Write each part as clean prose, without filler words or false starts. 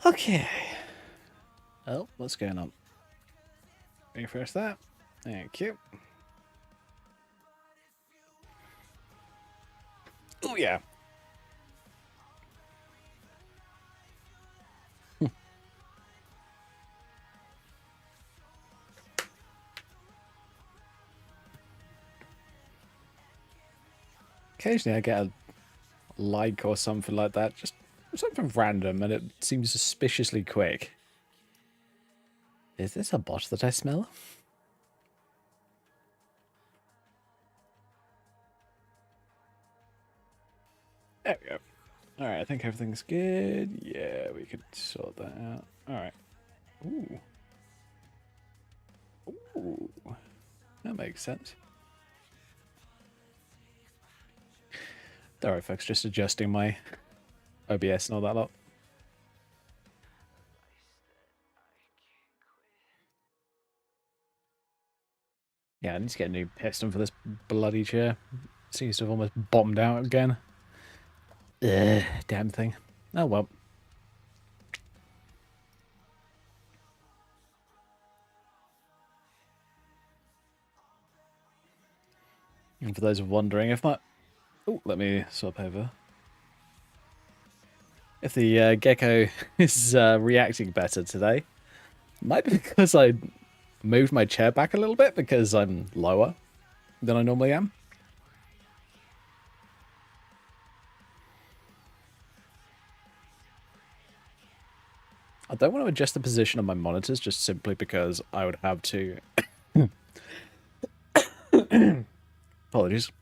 Okay. Oh, what's going on? Refresh that. Thank you. Oh, yeah. Occasionally I get a like or something like that. Just something random and it seems suspiciously quick. Is this a bot that I smell? There we go. Alright, I think everything's good. Yeah, we could sort that out. Alright. Ooh. Ooh. That makes sense. Alright, folks, just adjusting my OBS and all that lot. Yeah, I need to get a new piston for this bloody chair. Seems to have almost bombed out again. Ugh, damn thing. Oh well. And for those wondering, if my... Oh, let me swap over. If the gecko is reacting better today, might be because I moved my chair back a little bit because I'm lower than I normally am. I don't want to adjust the position of my monitors just simply because I would have to... Apologies.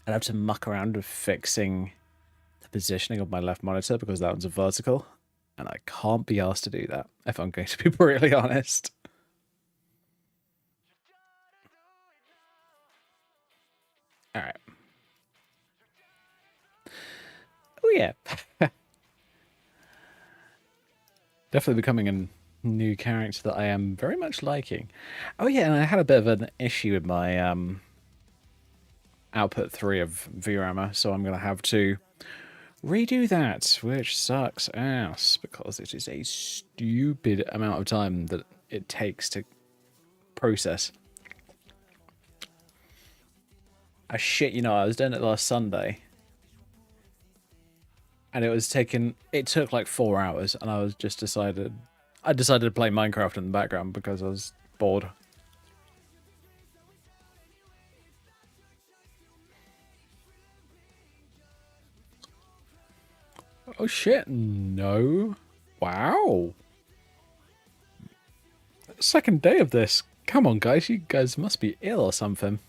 I'd have to muck around with fixing the positioning of my left monitor because that one's a vertical. And I can't be asked to do that, if I'm going to be brutally honest. Alright. Oh yeah. Definitely becoming a new character that I am very much liking. Oh yeah, and I had a bit of an issue with my output 3 of VRAMA, so I'm going to have to redo that, which sucks ass, because it is a stupid amount of time that it takes to process. I shit you know, I was doing it last Sunday. And it took like 4 hours, and I decided to play Minecraft in the background because I was bored. Oh shit, no. Wow. Second day of this. Come on, guys, you guys must be ill or something.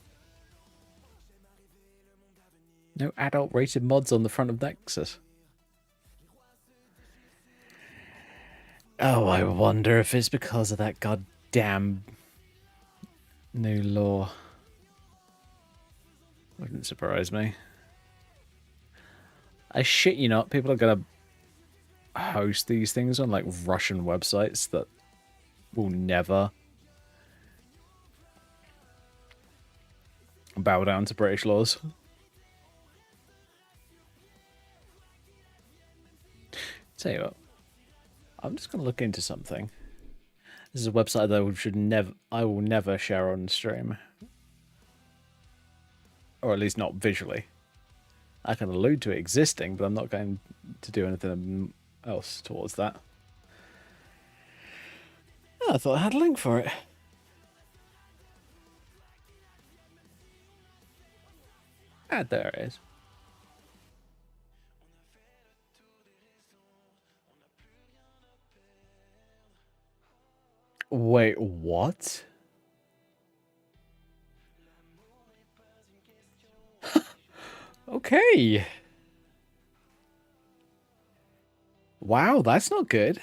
No adult rated mods on the front of Nexus. Oh, I wonder if it's because of that goddamn new law. Wouldn't surprise me. I shit you not, people are gonna host these things on like Russian websites that will never bow down to British laws. Tell you what, I'm just gonna look into something. This is a website that I will never share on stream, or at least not visually. I can allude to it existing, but I'm not going to do anything else towards that. Oh, I thought I had a link for it. Ah, there it is. Wait, what? Okay. Wow, that's not good.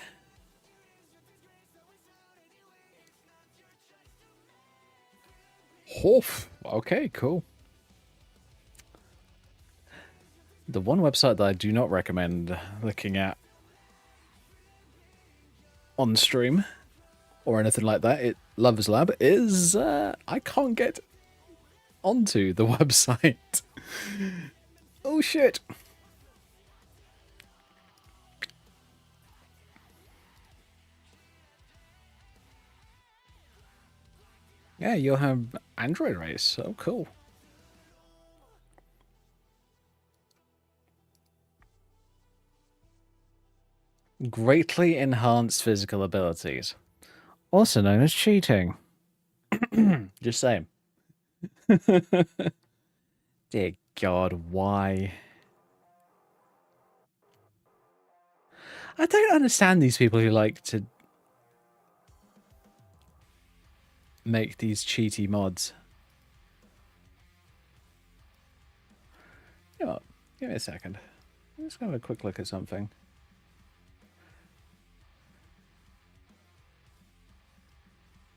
Hoof. Okay, cool. The one website that I do not recommend looking at on stream or anything like that, Lover's Lab, is I can't get onto the website. Oh shit. Yeah, you'll have Android race. Oh, cool. Greatly enhanced physical abilities, also known as cheating. Just saying. Dear God, why? I don't understand these people who like to make these cheaty mods. You know what? Give me a second. I'm just gonna have a quick look at something.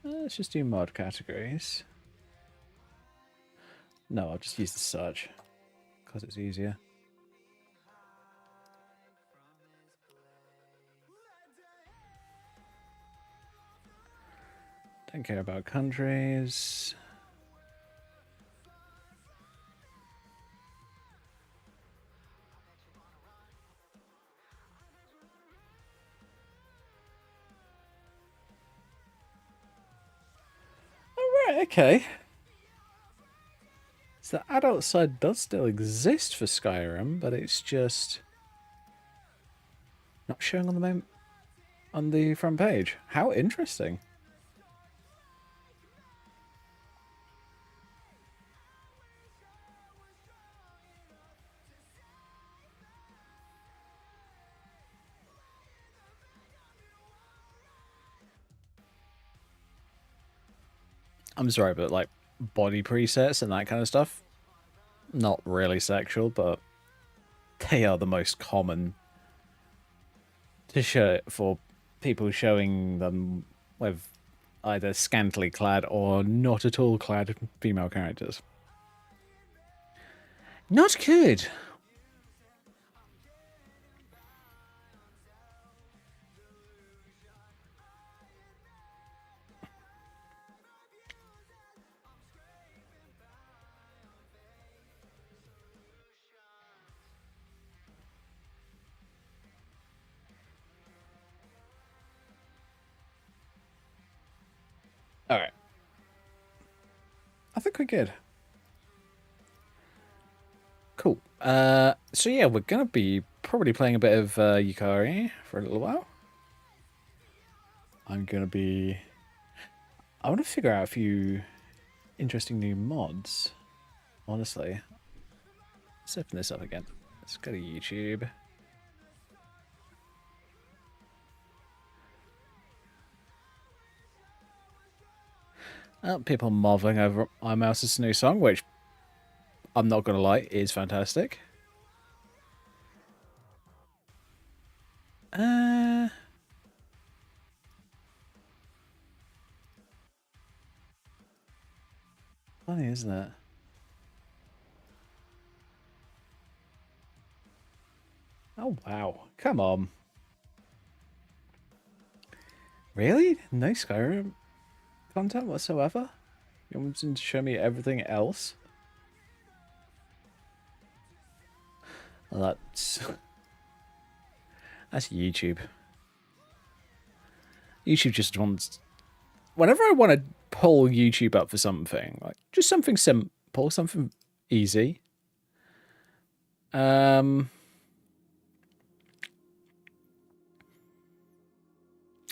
Let's just do mod categories. No, I'll just use the search because it's easier. Don't care about countries. Alright, okay. So the adult side does still exist for Skyrim, but it's just not showing on the front page. How interesting. I'm sorry, but like body presets and that kind of stuff, not really sexual, but they are the most common to show for people showing them with either scantily clad or not at all clad female characters. Not good. All right. I think we're good. Cool. So yeah, we're gonna be probably playing a bit of Yukari for a little while. I'm gonna be. I want to figure out a few interesting new mods. Honestly, let's open this up again. Let's go to YouTube. People marveling over iMouse's new song, which I'm not gonna lie is fantastic. Funny, isn't it? Oh wow! Come on. Really? No Skyrim content whatsoever? You want to show me everything else? Well, that's YouTube. YouTube just wants. Whenever I want to pull YouTube up for something, like just something simple, something easy.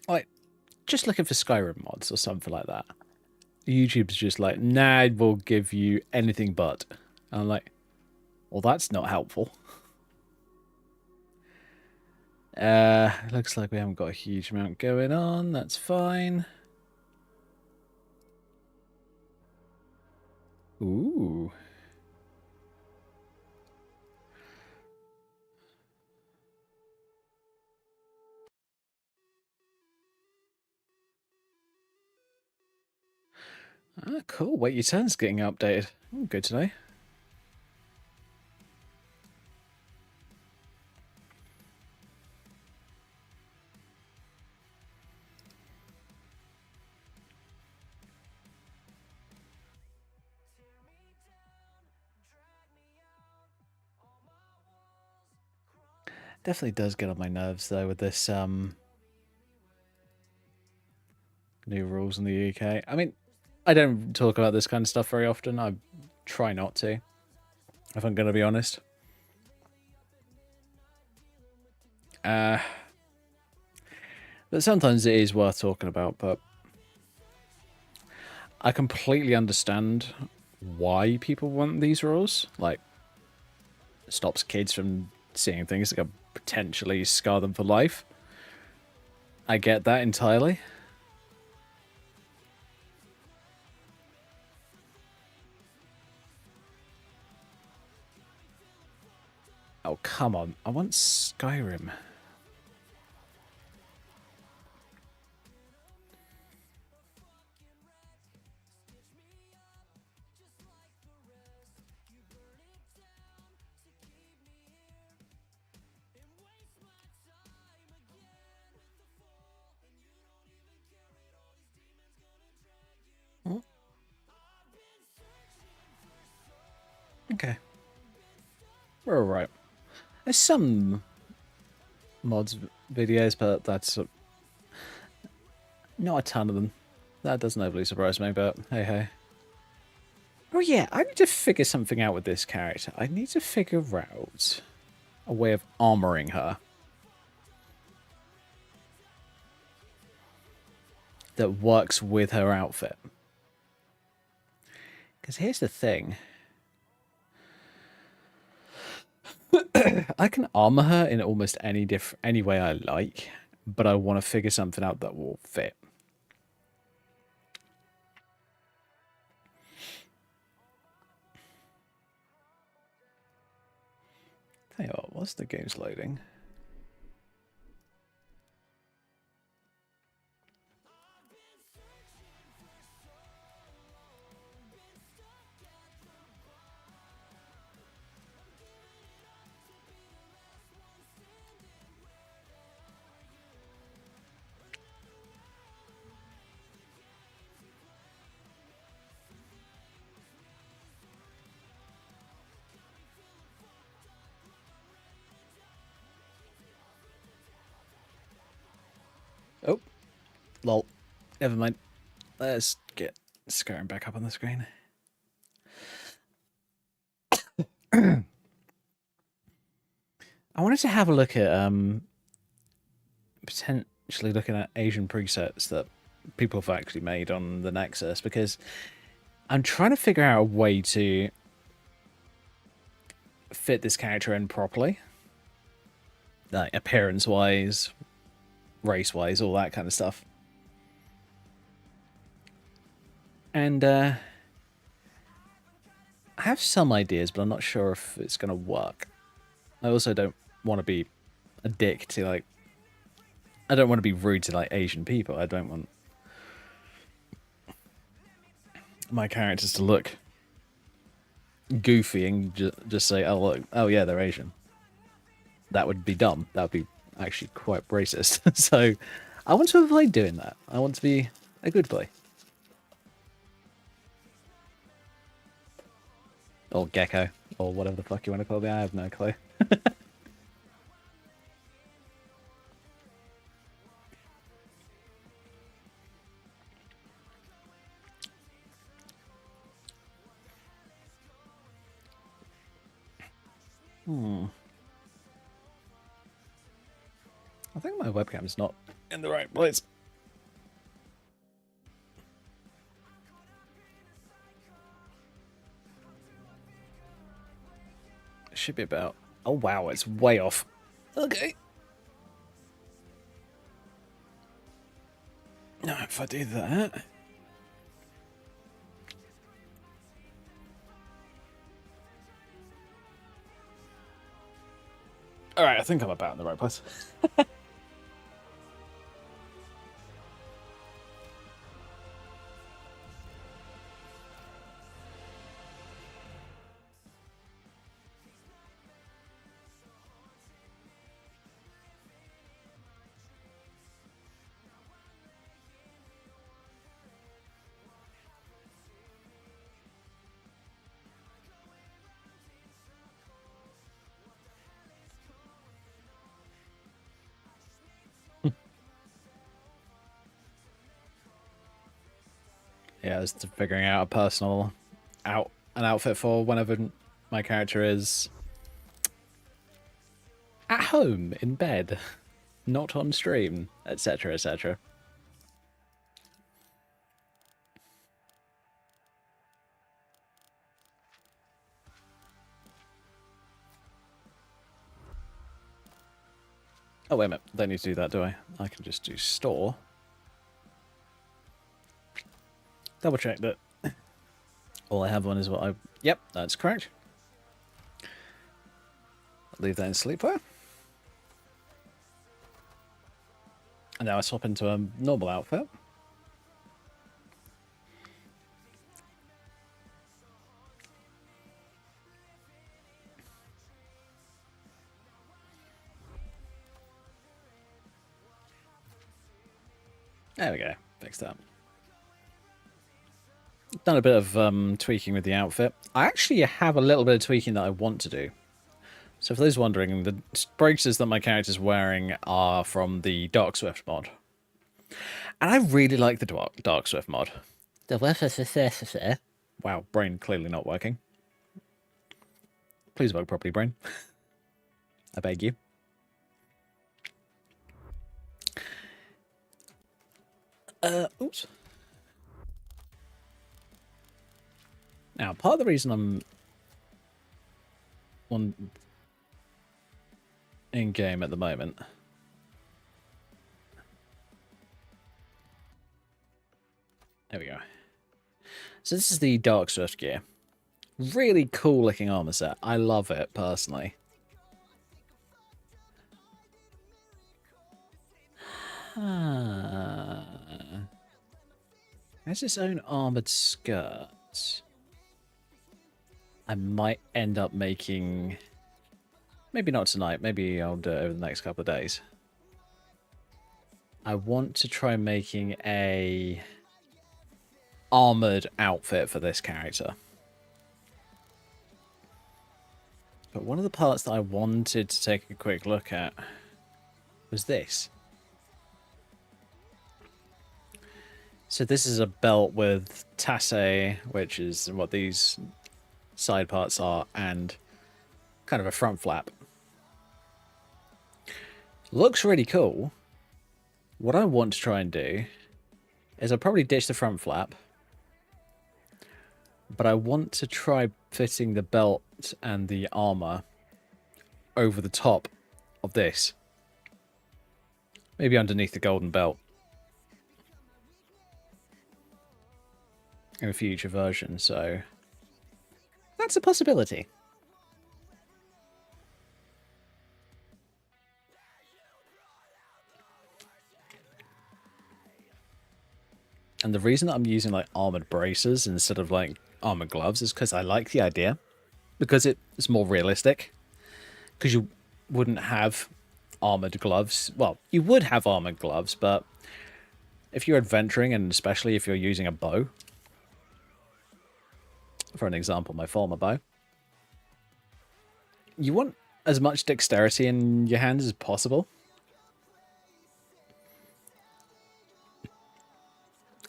Like just looking for Skyrim mods or something like that. YouTube's just like, nah, we'll give you anything but. And I'm like, well, that's not helpful. Looks like we haven't got a huge amount going on. That's fine. Ooh. Ah, cool. Wait, your turn's getting updated. Oh, good to know. Definitely does get on my nerves though with this new rules in the UK. I mean, I don't talk about this kind of stuff very often. I try not to, if I'm going to be honest. But sometimes it is worth talking about, but I completely understand why people want these rules. Like, stops kids from seeing things that could potentially scar them for life. I get that entirely. Oh, come on. I want Skyrim. Okay. We're alright. There's some mods videos, but that's not a ton of them. That doesn't overly surprise me, but hey hey. Oh yeah, I need to figure something out with this character. I need to figure out a way of armoring her that works with her outfit. Because here's the thing. I can armor her in almost any way I like, but I want to figure something out that will fit. Tell you what, whilst the game's loading. Oh, lol. Never mind. Let's get Skyrim back up on the screen. I wanted to have a look at potentially looking at Asian presets that people have actually made on the Nexus, because I'm trying to figure out a way to fit this character in properly, like appearance wise, race wise, all that kind of stuff. And I have some ideas, but I'm not sure if it's going to work. I also don't want to be a dick to, like, I don't want to be rude to, like, Asian people. I don't want my characters to look goofy and just say, oh, look, oh, yeah, they're Asian. That would be dumb. That would be actually quite racist. So I want to avoid doing that. I want to be a good boy. Or gecko. Or whatever the fuck you want to call me. I have no clue. I think my webcam's not in the right place. It should be about... Oh, wow, it's way off. Okay. Now, if I do that... Alright, I think I'm about in the right place. Yeah, as to figuring out a personal an outfit for whenever my character is at home in bed, not on stream, etc., etc. Oh, wait a minute. Don't need to do that, do I? I can just do store. Double check that all I have on is what I... Yep, that's correct. Leave that in sleepwear. And now I swap into a normal outfit. There we go. Fixed that. Done a bit of tweaking with the outfit. I actually have a little bit of tweaking that I want to do. So for those wondering, the braces that my character's wearing are from the Dark Swift mod. And I really like the Dark Swift mod. Wow, brain clearly not working. Please work properly, brain. I beg you. Oops. Now, part of the reason I'm in game at the moment there we go. So this is the Dark Swift gear. Really cool looking armor set. I love it personally. Has its own armored skirt. I might end up making... Maybe not tonight. Maybe I'll do it over the next couple of days. I want to try making a armored outfit for this character. But one of the parts that I wanted to take a quick look at was this. So this is a belt with tasse, which is what these side parts are, and kind of a front flap. Looks really cool. What I want to try and do is I'll probably ditch the front flap, but I want to try fitting the belt and the armor over the top of this. Maybe underneath the golden belt. In a future version, so that's a possibility. And the reason that I'm using like armored braces instead of like armored gloves is because I like the idea. Because it's more realistic. Because you wouldn't have armored gloves. Well, you would have armored gloves, but if you're adventuring, and especially if you're using a bow, for an example, my former bow, you want as much dexterity in your hands as possible.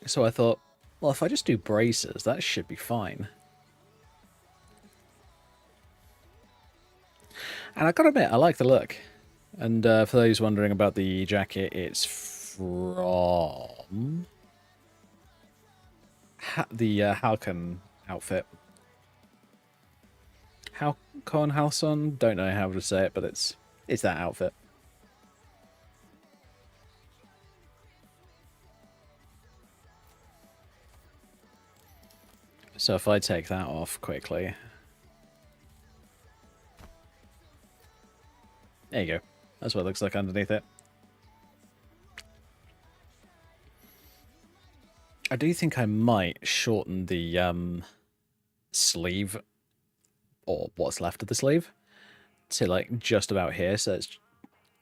So I thought, well, if I just do braces, that should be fine. And I gotta admit, I like the look. And for those wondering about the jacket, it's from the Halcon outfit. Halcon, don't know how to say it, but it's that outfit. So if I take that off quickly, there you go. That's what it looks like underneath it. I do think I might shorten the sleeve, or what's left of the sleeve, to like just about here, so it's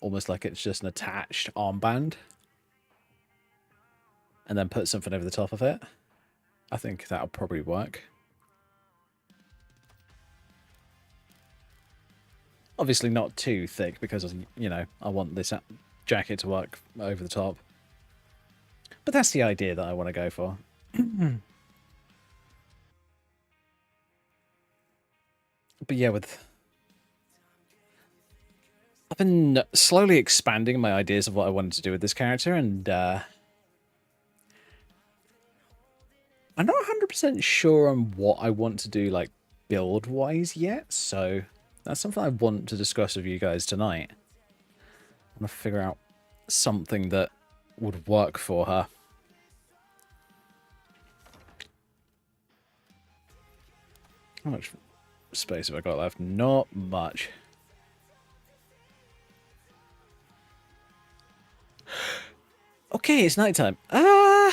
almost like it's just an attached armband, and then put something over the top of it. I think that'll probably work. Obviously not too thick because, you know, I want this jacket to work over the top. But that's the idea that I want to go for. But yeah, I've been slowly expanding my ideas of what I wanted to do with this character, and I'm not 100% sure on what I want to do, like, build-wise yet, so that's something I want to discuss with you guys tonight. I want to figure out something that would work for her. How much space have I got left? Not much. Okay, it's nighttime. Oh,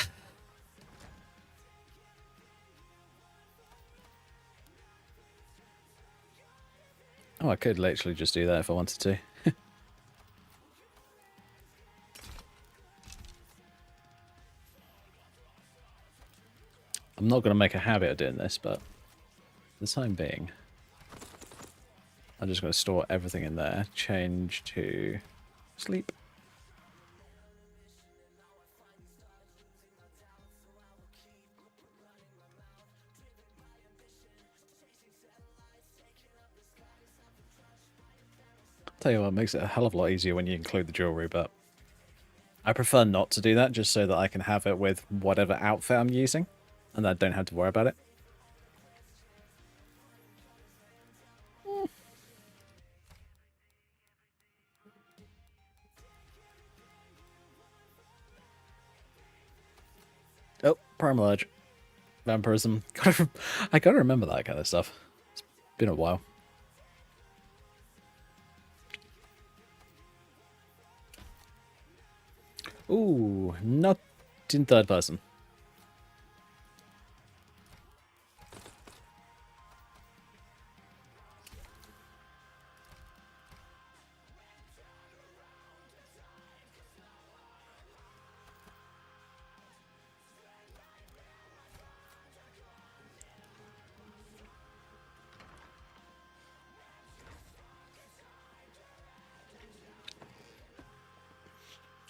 I could literally just do that if I wanted to. I'm not going to make a habit of doing this, but for the time being, I'm just going to store everything in there. Change to sleep. Tell you what, it makes it a hell of a lot easier when you include the jewelry, but I prefer not to do that just so that I can have it with whatever outfit I'm using, and I don't have to worry about it. Oh, Primal Urge. Vampirism. I gotta remember that kind of stuff. It's been a while. Ooh, not in third person.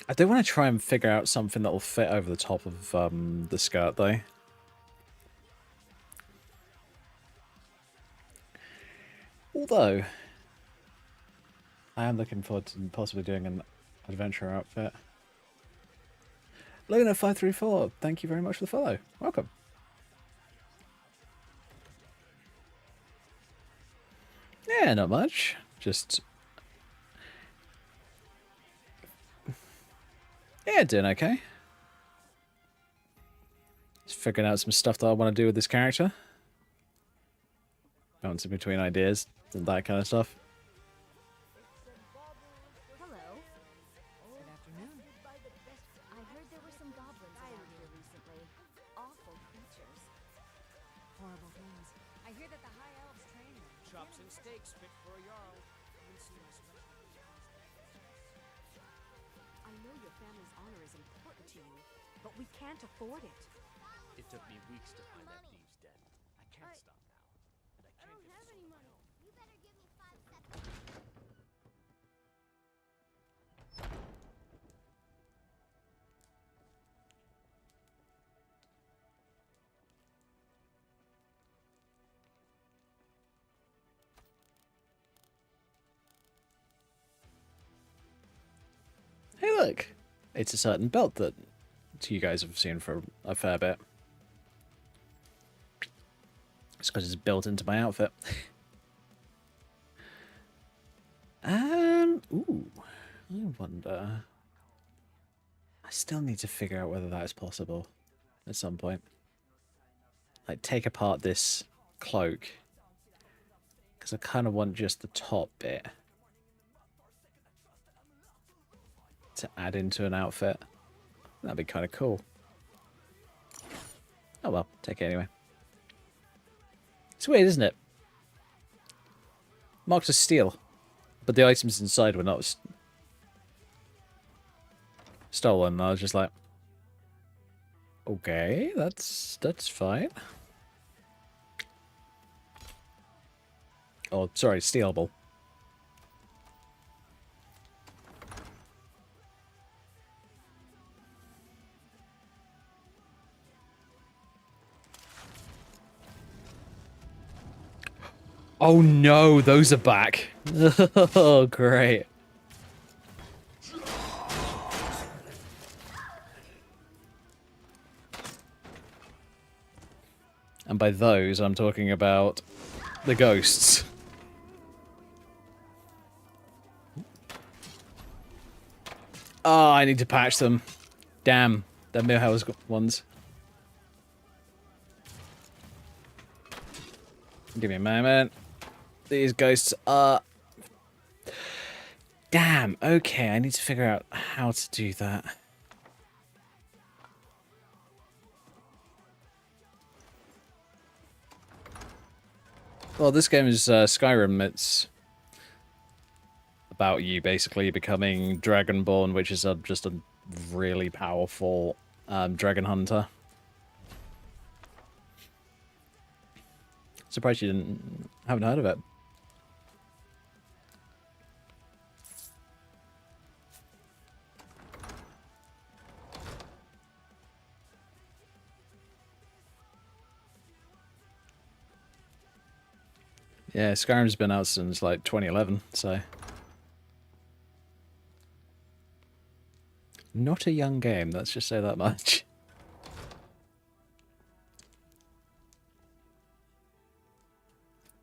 I do want to try and figure out something that will fit over the top of the skirt, though. Although, I am looking forward to possibly doing an adventure outfit. Luna534, thank you very much for the follow. Welcome. Yeah, not much. Just... yeah, doing okay. Just figuring out some stuff that I want to do with this character. Bouncing between ideas and that kind of stuff. Hello. Good afternoon. I heard there were some goblins around here recently. Awful creatures. Horrible things. I hear that the high elves train them. Chops and steaks fit for a jarl. I know your family's honor is important to you, but we can't afford it. It took me weeks to find that thieves' den. I can't stop now. And I can't get this on my own. You better give me 5 seconds. Hey, look! It's a certain belt that you guys have seen for a fair bit. It's because it's built into my outfit. Ooh. I wonder... I still need to figure out whether that is possible at some point. Like, take apart this cloak. Because I kind of want just the top bit to add into an outfit. That'd be kind of cool. Oh well, take it anyway. It's weird, isn't it? Marked as steel, but the items inside were not stolen. I was just like, okay, that's fine. Oh, sorry, stealable. Oh no, those are back. Oh, great. And by those, I'm talking about the ghosts. Oh, I need to patch them. Damn, the Millhouse ones. Give me a moment. These ghosts are... Damn, okay, I need to figure out how to do that. Well, this game is Skyrim. It's about you basically becoming Dragonborn, which is just a really powerful dragon hunter. Surprised you haven't heard of it. Yeah, Skyrim's been out since like 2011, so not a young game. Let's just say that much.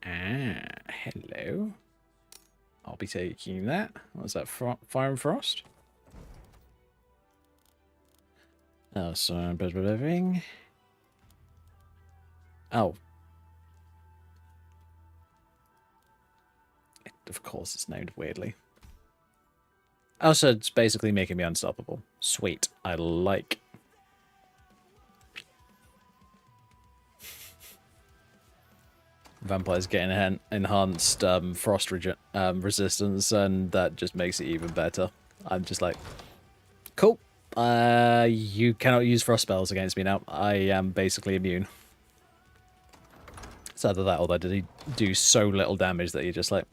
Ah, hello. I'll be taking that. What's that? Fire and Frost? Oh, so bit of living. Oh. Of course, it's named weirdly. Also, it's basically making me unstoppable. Sweet. I like. Vampires getting enhanced frost resistance, and that just makes it even better. I'm just like, cool. You cannot use frost spells against me now. I am basically immune. It's either that or that did he do so little damage that you're just like,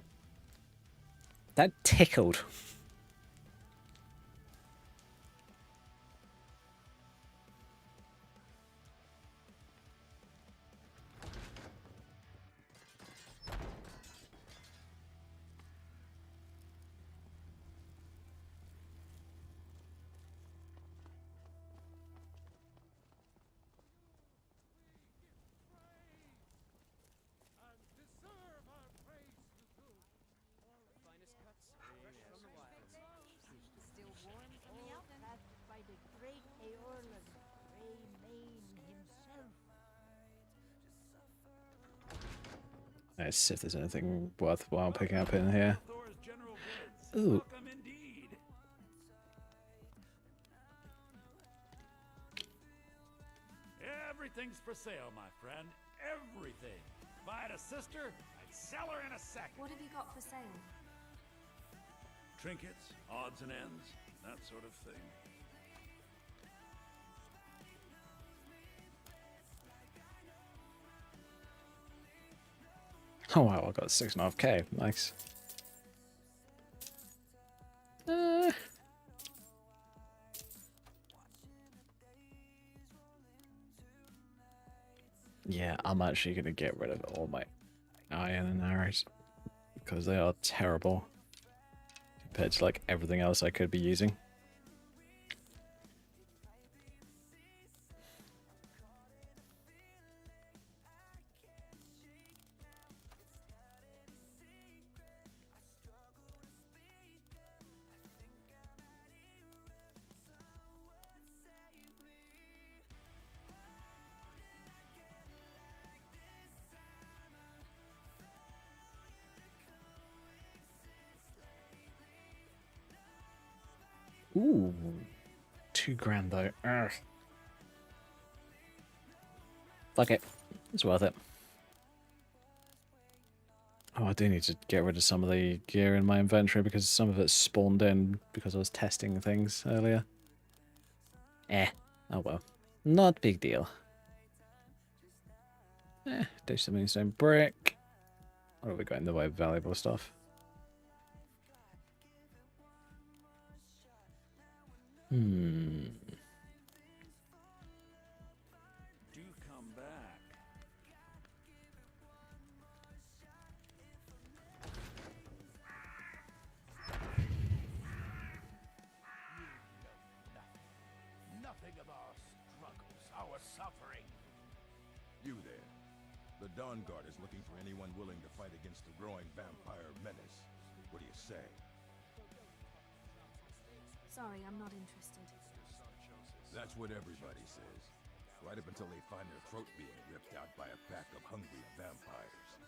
that tickled. Still warm from the oven. By the great Aorlan, Grey Mane himself. Let's see if there's anything worthwhile picking up in here. Ooh. Everything's for sale, my friend. Everything. If I had a sister, I'd sell her in a second. What have you got for sale? Trinkets, odds and ends, that sort of thing. Oh wow, I got 6.5k. Nice. Yeah, I'm actually gonna get rid of all my iron and arrows because they are terrible compared to like everything else I could be using. Ooh, $2,000 though. Ugh. Fuck it, it's worth it. Oh, I do need to get rid of some of the gear in my inventory because some of it spawned in because I was testing things earlier. Oh well, not big deal. Do some moonstone brick. What have we got in the way of valuable stuff? Do come back. The Dawn Guard is looking for anyone willing to fight against the growing vampire menace. What do you say? Sorry, I'm not interested. That's what everybody says. Right up until they find their throat being ripped out by a pack of hungry vampires.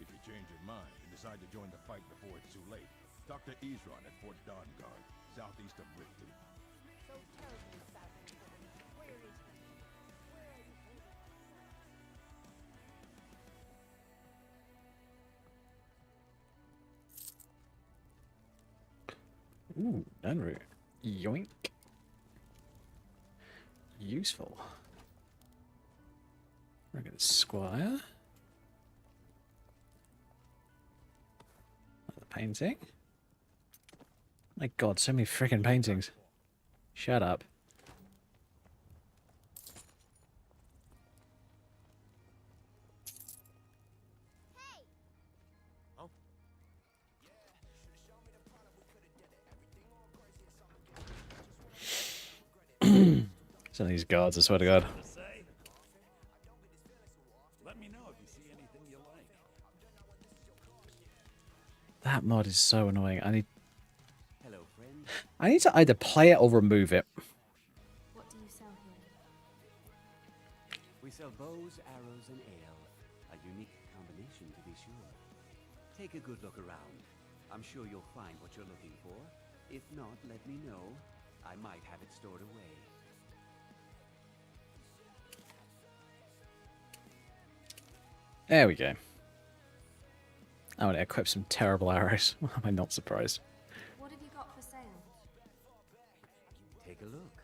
If you change your mind and decide to join the fight before it's too late, talk to Ezron at Fort Dawn Guard, southeast of Ripley. So terribly savage. Where is he? Where are you holding? Ooh, Nunru. Yoink. Useful. Look at the squire. Another painting. My god, so many freaking paintings. Shut up. Some of these guards, I swear to God. To say? Let me know if you see anything you like. That mod is so annoying. Hello, friend. I need to either play it or remove it. What do you sell here? We sell bows, arrows, and ale. A unique combination, to be sure. Take a good look around. I'm sure you'll find what you're looking for. If not, let me know. I might have it stored away. There we go. I want to equip some terrible arrows. Why am I not surprised? What have you got for sale? Take a look.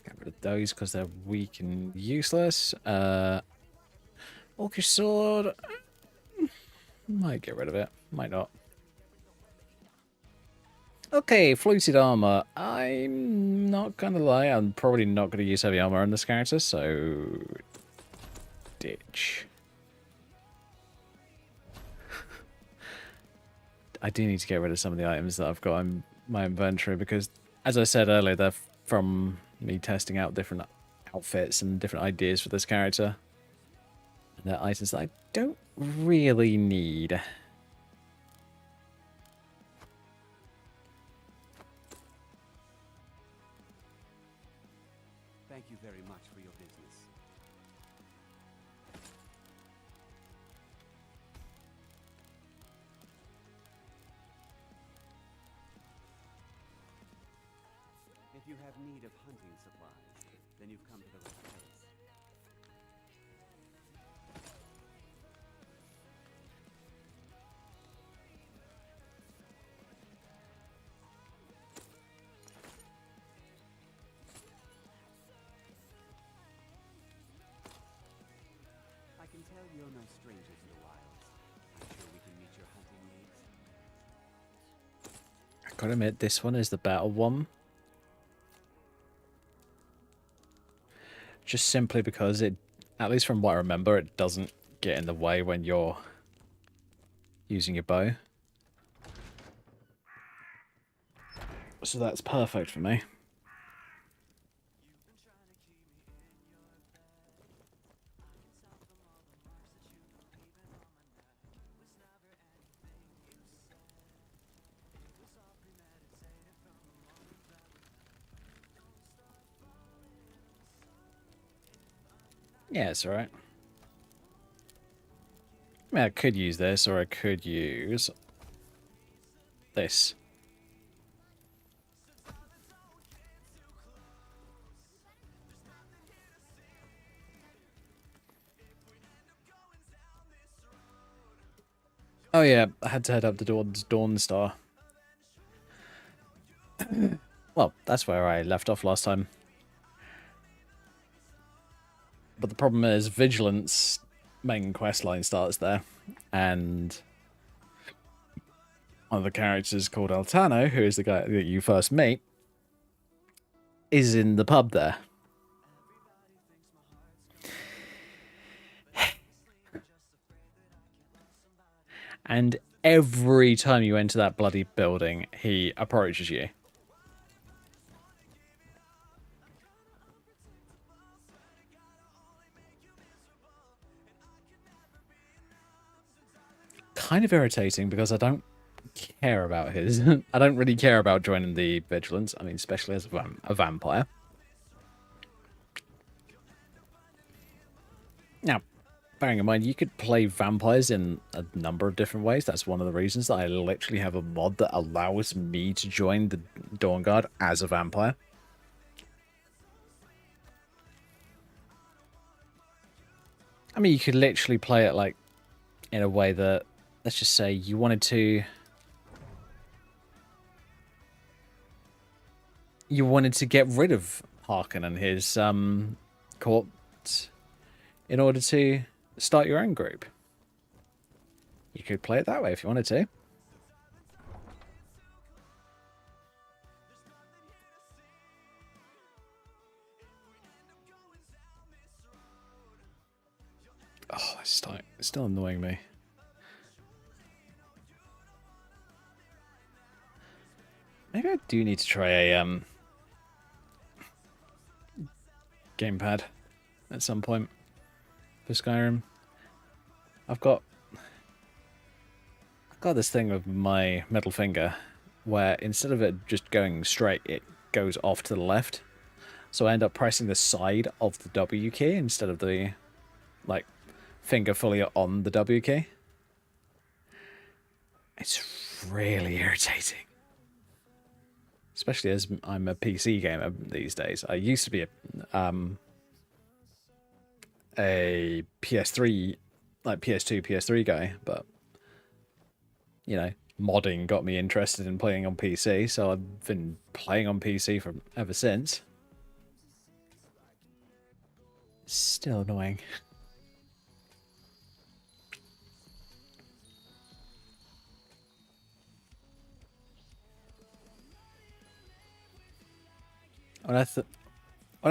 Get rid of those because they're weak and useless. Orcish sword. Might get rid of it. Might not. Okay, fluted armor. I'm not gonna lie, I'm probably not gonna use heavy armor on this character, so ditch. I do need to get rid of some of the items that I've got in my inventory because, as I said earlier, they're from me testing out different outfits and different ideas for this character. And they're items that I don't really need. Thank you very much for your business. If you have need of hunting supplies, then you've come to the right place. I can tell you're no stranger to the wilds. I'm sure we can meet your hunting needs. I gotta admit, this one is the better one. Just simply because it, at least from what I remember, it doesn't get in the way when you're using your bow. So that's perfect for me. Yeah, it's alright. I mean, I could use this, or I could use this. Oh yeah, I had to head up towards Dawnstar. Well, that's where I left off last time. But the problem is, Vigilance main questline starts there, and one of the characters called Altano, who is the guy that you first meet, is in the pub there. And every time you enter that bloody building, he approaches you. kind of irritating because I don't care about his. I don't really care about joining the vigilance. I mean, especially as a vampire. Now, bearing in mind, you could play vampires in a number of different ways. That's one of the reasons that I literally have a mod that allows me to join the Dawn Guard as a vampire. I mean, you could literally play it like in a way that, let's just say, you wanted to get rid of Harkin and his corpse in order to start your own group. You could play it that way if you wanted to. Oh, it's still annoying me. Maybe I do need to try a gamepad at some point for Skyrim. I've got this thing with my middle finger where instead of it just going straight, it goes off to the left. So I end up pressing the side of the W key instead of the like finger fully on the W key. It's really irritating. Especially as I'm a PC gamer these days. I used to be a PS3, like PS2, PS3 guy, but you know, modding got me interested in playing on PC, so I've been playing on PC for ever since. Still annoying. What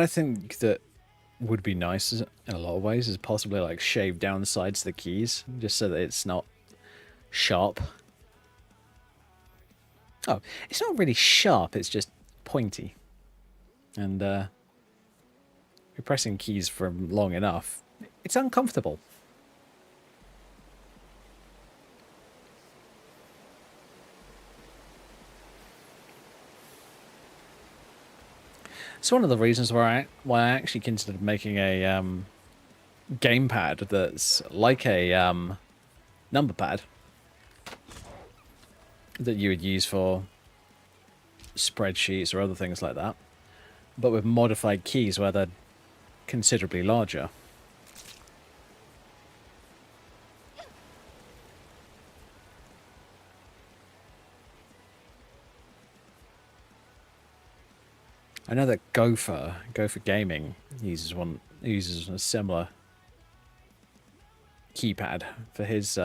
I think that would be nice in a lot of ways is possibly like shave down the sides of the keys just so that it's not sharp. Oh, it's not really sharp, it's just pointy. And you're pressing keys for long enough, it's uncomfortable. It's one of the reasons why I actually considered making a gamepad that's like a number pad that you would use for spreadsheets or other things like that, but with modified keys where they're considerably larger. I know that Gopher Gaming uses a similar keypad for his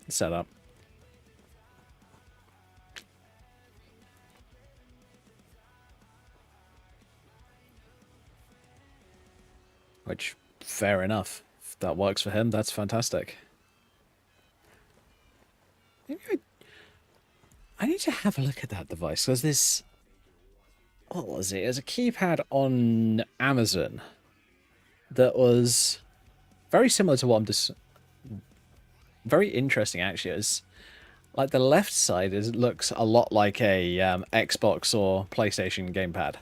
setup. Which, fair enough. If that works for him, that's fantastic. Maybe I need to have a look at that device, because this... What was it? It was a keypad on Amazon that was very similar to what I'm just... Very interesting, actually. It's like the left side looks a lot like a Xbox or PlayStation gamepad.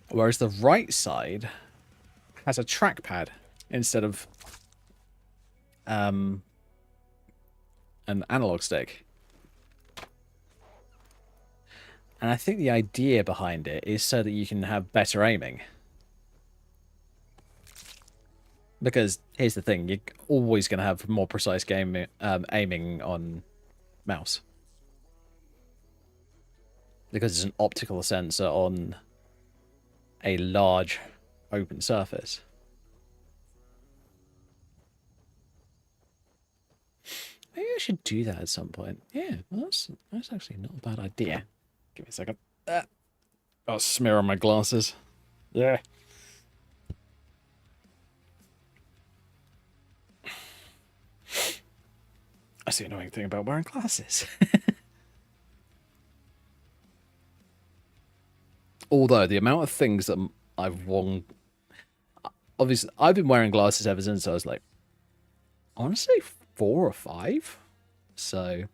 Whereas the right side has a trackpad instead of an analog stick. And I think the idea behind it is so that you can have better aiming. Because here's the thing, you're always going to have more precise aiming on mouse. Because it's an optical sensor on a large open surface. Maybe I should do that at some point. Yeah, well, that's actually not a bad idea. Give me a second. I'll smear on my glasses. Yeah. That's the annoying thing about wearing glasses. Although the amount of things that I've worn... Obviously, I've been wearing glasses ever since I was like... I want to say 4 or 5. So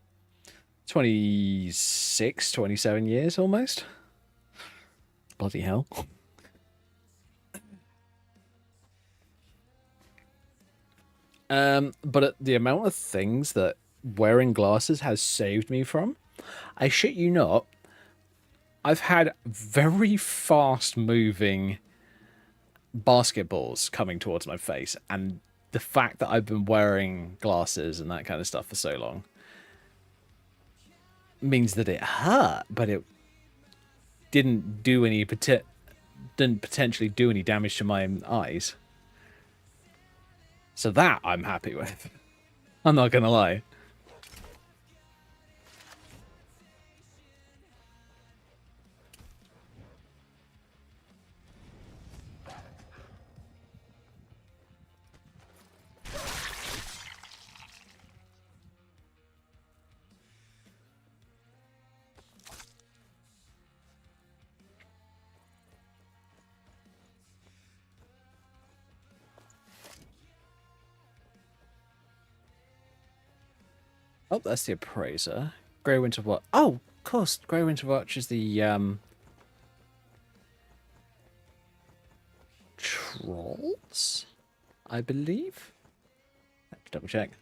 26, 27 years almost. Bloody hell. But the amount of things that wearing glasses has saved me from, I shit you not, I've had very fast moving basketballs coming towards my face, and the fact that I've been wearing glasses and that kind of stuff for so long means that it hurt, but it didn't do any didn't potentially do any damage to my eyes. So that I'm happy with. I'm not gonna lie. Oh, that's the appraiser. Grey Winter Watch. Oh, of course, Grey Winter Watch is the trolls, I believe. I have to double check.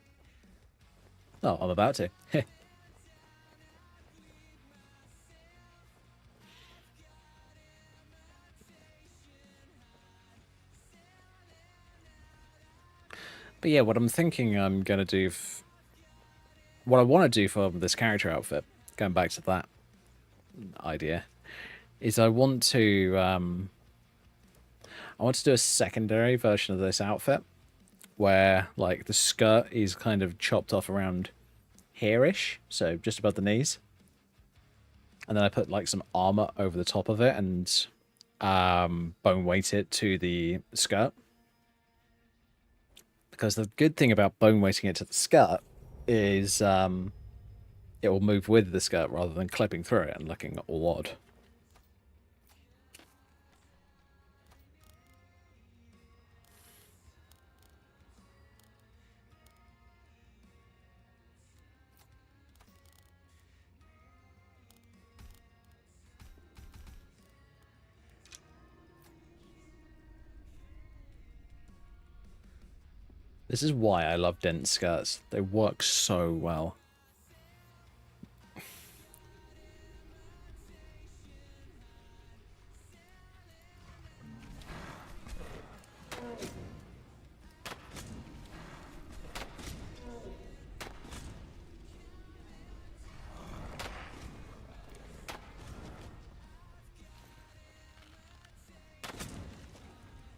Oh, I'm about to. But yeah, what I'm thinking I'm gonna do, what I want to do for this character outfit, going back to that idea, is I want to do a secondary version of this outfit where like the skirt is kind of chopped off around here-ish, so just above the knees, and then I put like some armor over the top of it and bone weight it to the skirt. Because the good thing about bone weighting it to the skirt is it will move with the skirt rather than clipping through it and looking all odd. This is why I love dense skirts. They work so well.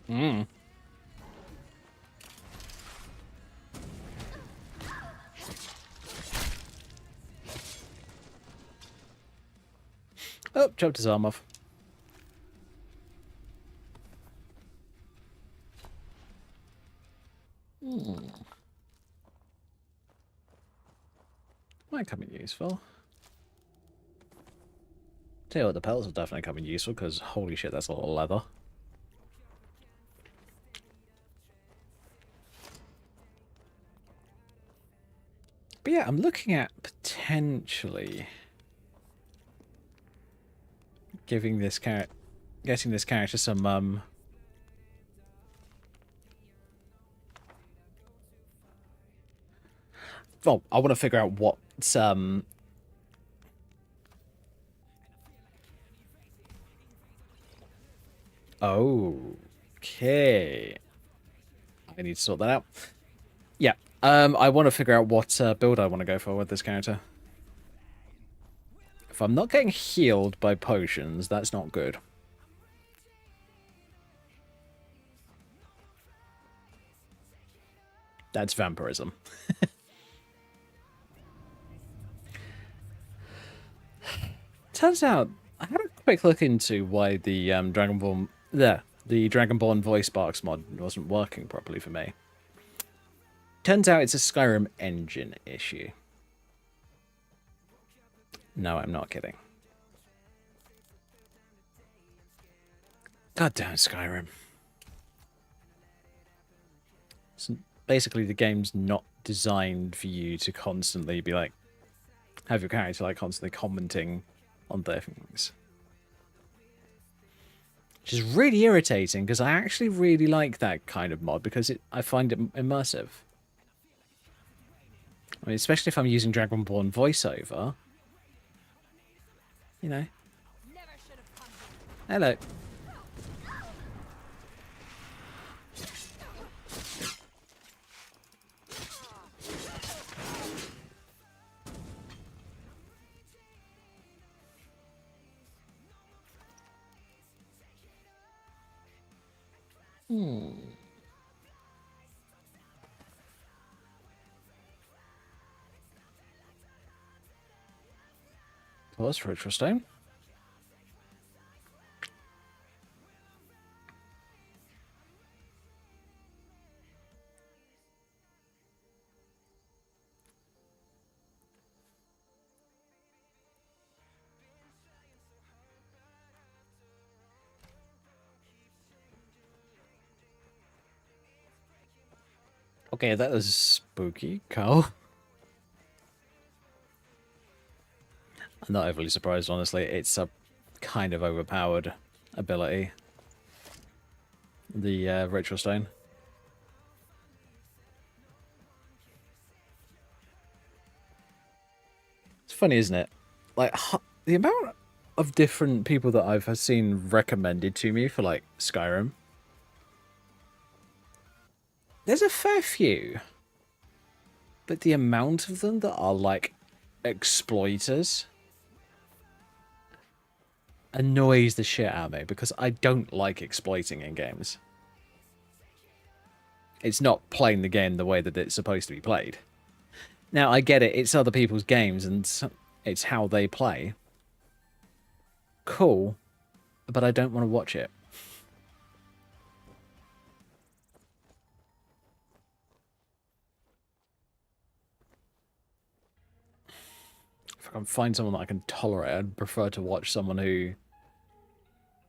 Mm. Oh, chopped his arm off. Might come in useful. Tell you what, the pelts will definitely come in useful because holy shit, that's a lot of leather. But yeah, I'm looking at potentially giving this getting this character some well, I want to figure out what okay. I need to sort that out. Yeah. I want to figure out what build I want to go for with this character. If I'm not getting healed by potions, that's not good. That's vampirism. Turns out, I had a quick look into why the Dragonborn voice box mod wasn't working properly for me. Turns out it's a Skyrim engine issue. No, I'm not kidding. Goddamn Skyrim. So basically, the game's not designed for you to constantly be like, have your character like constantly commenting on their things. Which is really irritating because I actually really like that kind of mod because I find it immersive. I mean, especially if I'm using Dragonborn voiceover. You know. Hello. Well, that's interesting. Okay, that was spooky, Carl. I'm not overly surprised, honestly. It's a kind of overpowered ability. The Ritual Stone. It's funny, isn't it? Like, the amount of different people that I've seen recommended to me for, like, Skyrim. There's a fair few. But the amount of them that are, like, exploiters annoys the shit out of me because I don't like exploiting in games. It's not playing the game the way that it's supposed to be played. Now, I get it. It's other people's games and it's how they play. Cool. But I don't want to watch it. If I can find someone that I can tolerate, I'd prefer to watch someone who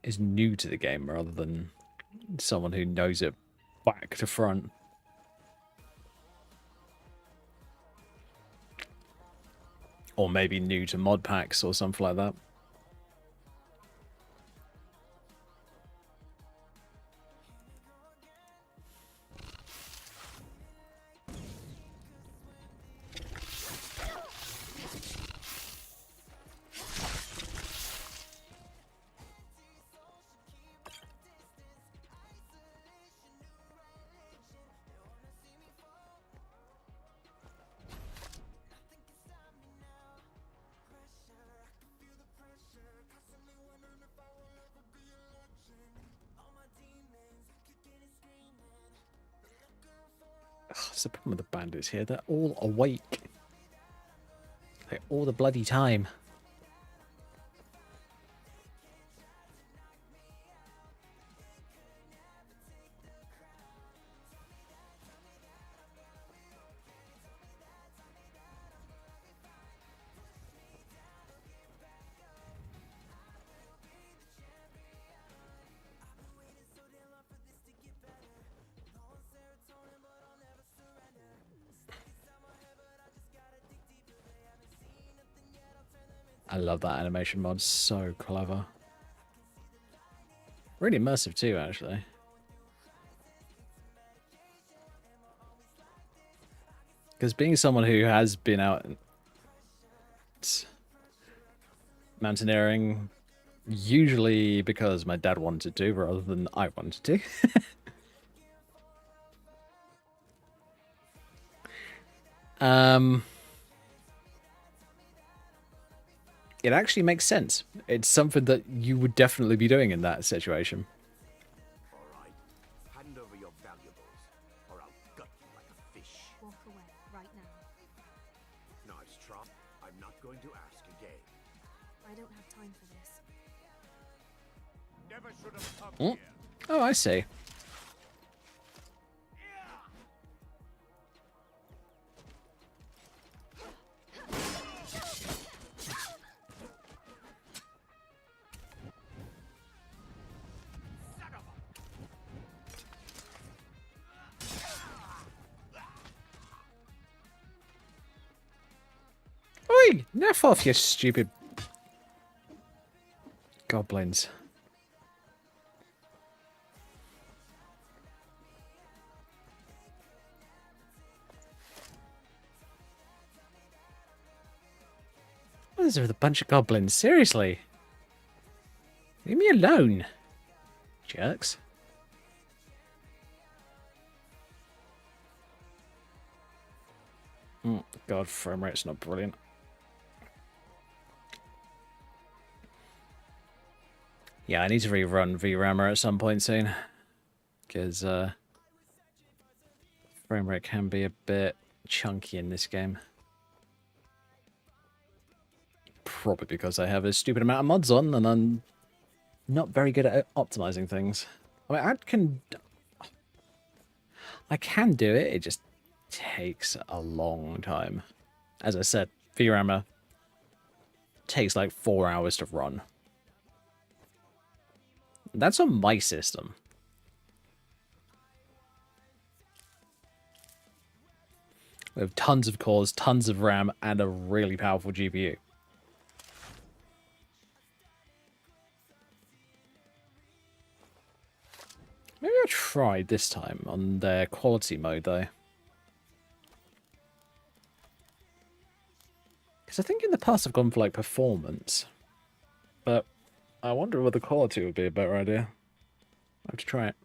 is new to the game rather than someone who knows it back to front. Or maybe new to mod packs or something like that. That's the problem with the bandits here. They're all awake. Like, all the bloody time. I love that animation mod. So clever. Really immersive too, actually. Because being someone who has been out mountaineering, usually because my dad wanted to rather than I wanted to. It actually makes sense. It's something that you would definitely be doing in that situation. All right. Hand over your valuables, or I'll gut you like a fish. Walk away right now. Nice try. I'm not going to ask again. I don't have time for this. Never should have come Oh, here. oh, I see. doing? Naff off, you stupid goblins. What is it with a bunch of goblins? Seriously? Leave me alone. Jerks. God, frame rate's not brilliant. Yeah, I need to rerun VRAMmer at some point soon. Because frame rate can be a bit chunky in this game. Probably because I have a stupid amount of mods on and I'm not very good at optimizing things. I mean, I can do it, it just takes a long time. As I said, VRAMmer takes like 4 hours to run. That's on my system. We have tons of cores, tons of RAM, and a really powerful GPU. Maybe I'll try this time on their quality mode, though. Because I think in the past I've gone for, like, performance. But I wonder whether quality would be a better idea. I have to try it.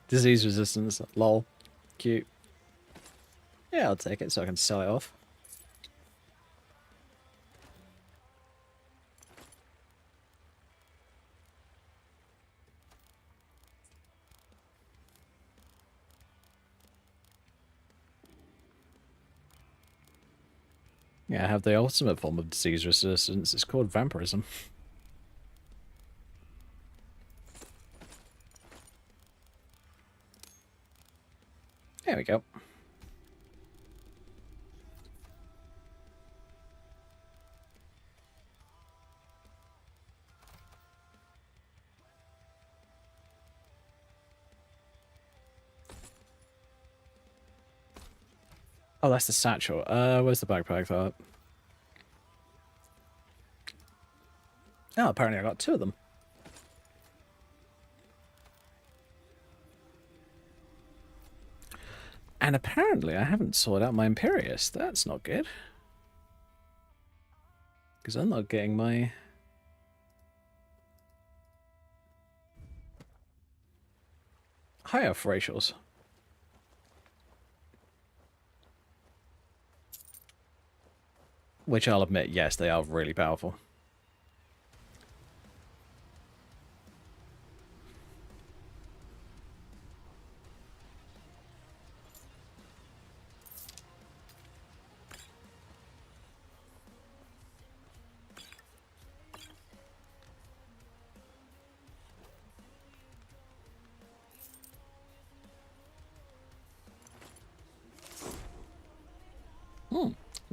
Disease resistance, lol. Cute. Yeah, I'll take it so I can sell it off. Yeah, I have the ultimate form of disease resistance. It's called vampirism. There we go. Oh, that's the satchel. Where's the backpack for that? Oh, apparently I got 2 of them. And apparently I haven't sorted out my Imperius. That's not good. Because I'm not getting my... high elf racials. Which I'll admit, yes, they are really powerful.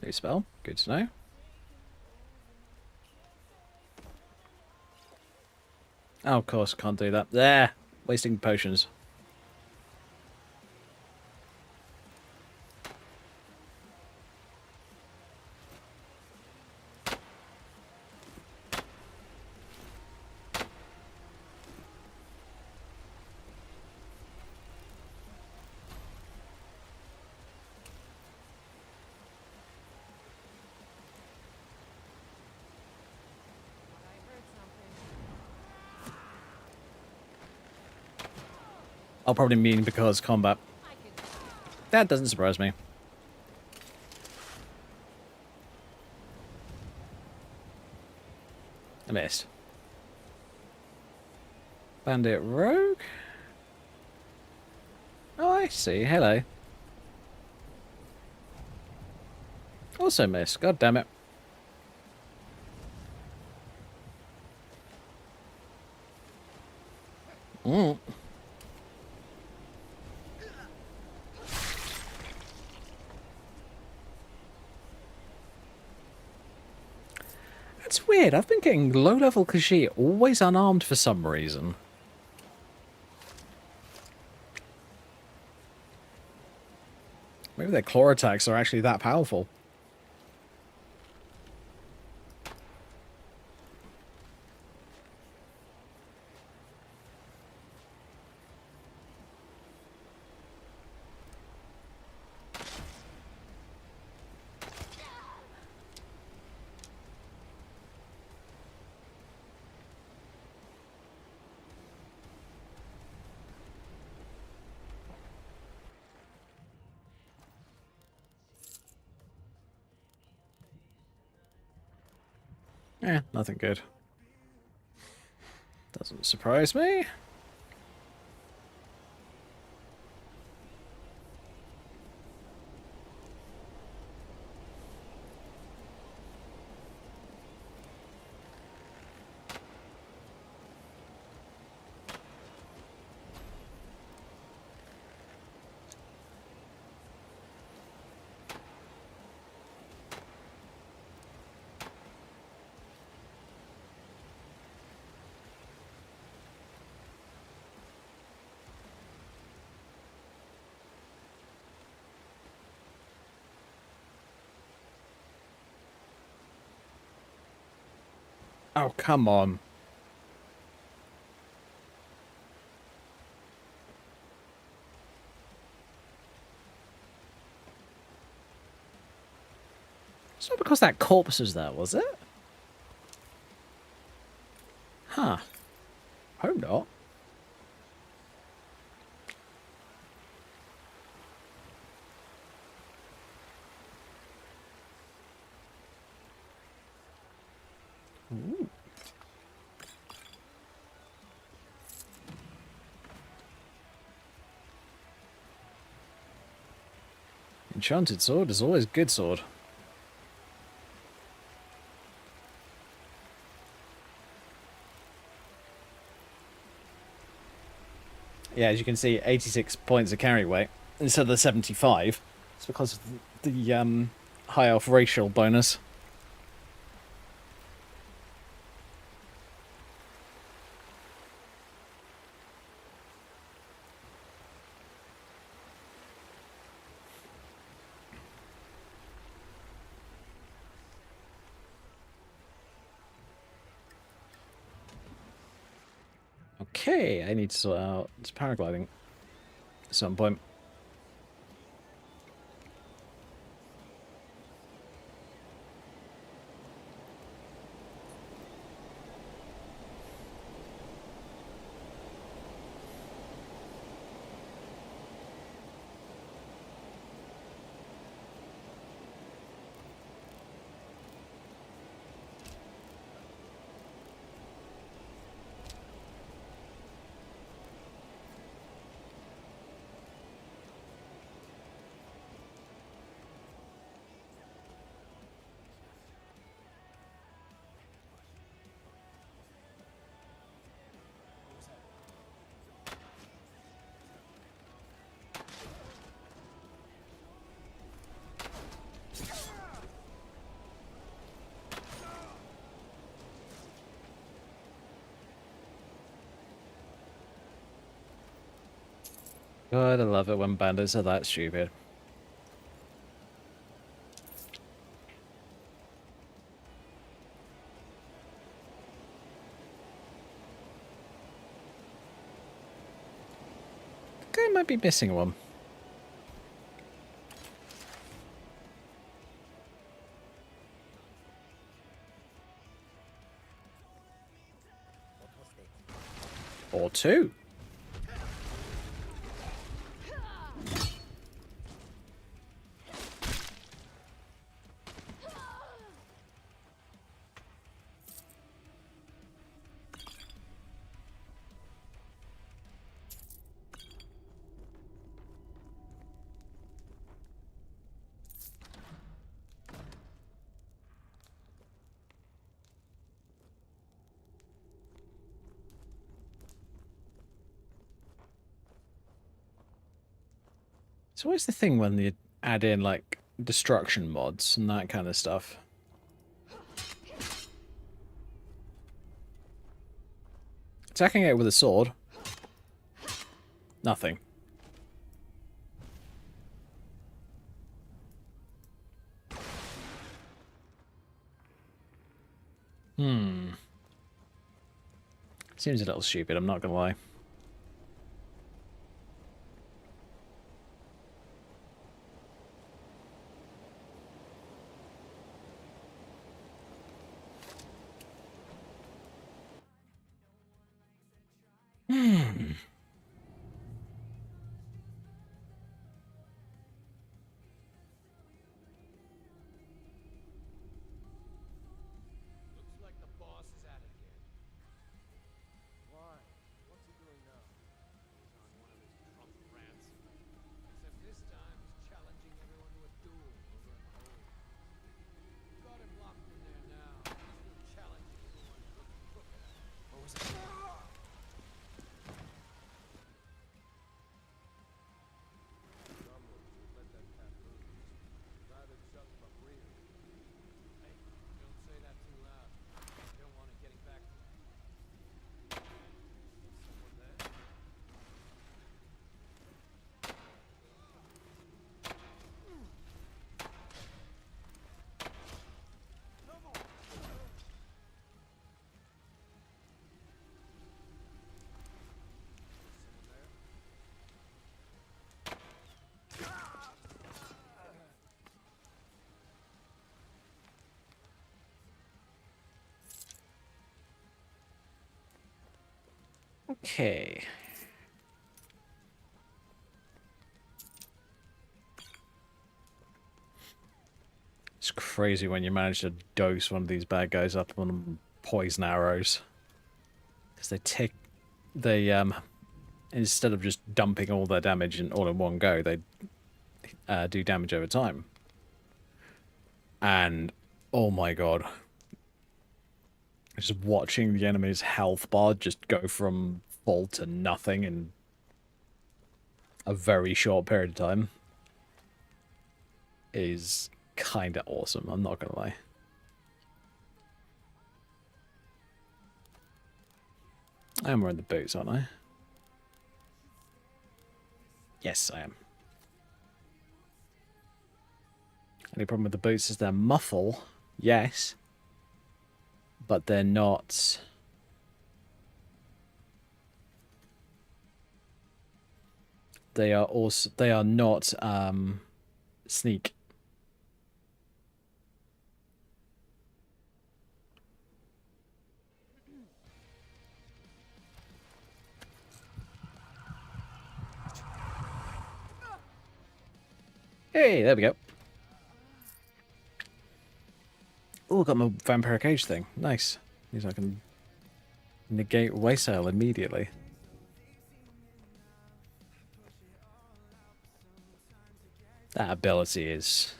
New spell. Good to know. Oh, of course, can't do that. There! Wasting potions. I'll probably mean because combat. That doesn't surprise me. I missed. Bandit Rogue? Oh, I see. Hello. Also missed. God damn it. Mm. That's weird. I've been getting low-level Khajiit always unarmed for some reason. Maybe their claw attacks are actually that powerful. Nothing good. Doesn't surprise me. Oh, come on. It's not because that corpse was there, was it? Huh. Hope not. Ooh. Enchanted sword is always a good sword. Yeah, as you can see, 86 points of carry weight instead of the 75. It's because of the high elf racial bonus. Okay, I need to sort out this paragliding at some point. God, I love it when bandits are that stupid. I think I might be missing one. Or two. It's always the thing when you add in like destruction mods and that kind of stuff. Attacking it with a sword. Nothing. Seems a little stupid, I'm not gonna lie. Looks like the boss is at it again. Why? What's he doing now? He's on one of his Trump rants. Except this time he's challenging everyone to a duel over an hole. Got him locked in there now. He's still challenging everyone to look crooked at him. What was it? Someone should let that cat loose. Rather shut from real. Hey, don't say that too loud. I don't want it getting back to you. Someone there? Okay. It's crazy when you manage to dose one of these bad guys up on poison arrows. Because they instead of just dumping all their damage all in one go, they do damage over time. And oh my god. Just watching the enemy's health bar just go from full to nothing in a very short period of time is kind of awesome, I'm not gonna lie. I am wearing the boots, aren't I? Yes, I am. Any problem with the boots is they're muffle, yes. But they're not... They are not sneak. Hey, there we go. Oh, got my vampire cage thing. Nice. Means I can negate Waysale immediately. That ability is...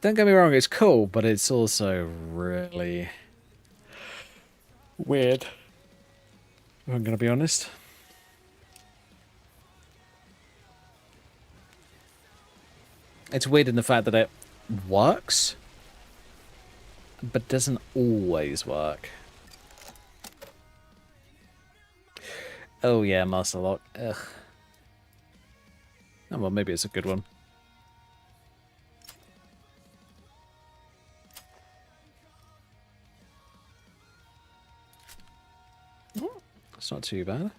Don't get me wrong, it's cool, but it's also really weird. If I'm gonna be honest. It's weird in the fact that it works, but doesn't always work. Oh yeah, Master Lock. Ugh. Oh well, maybe it's a good one. Oh, that's not too bad.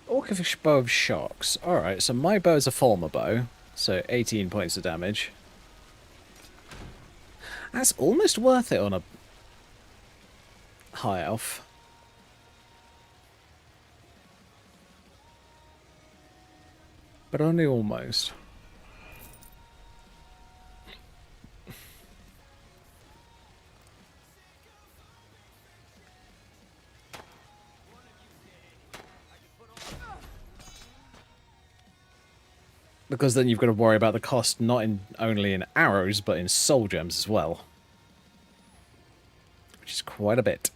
Orcish bow of shocks. Alright, so my bow is a former bow, so 18 points of damage. That's almost worth it on a high elf. But only almost. Because then you've got to worry about the cost not in only in arrows, but in soul gems as well. Which is quite a bit.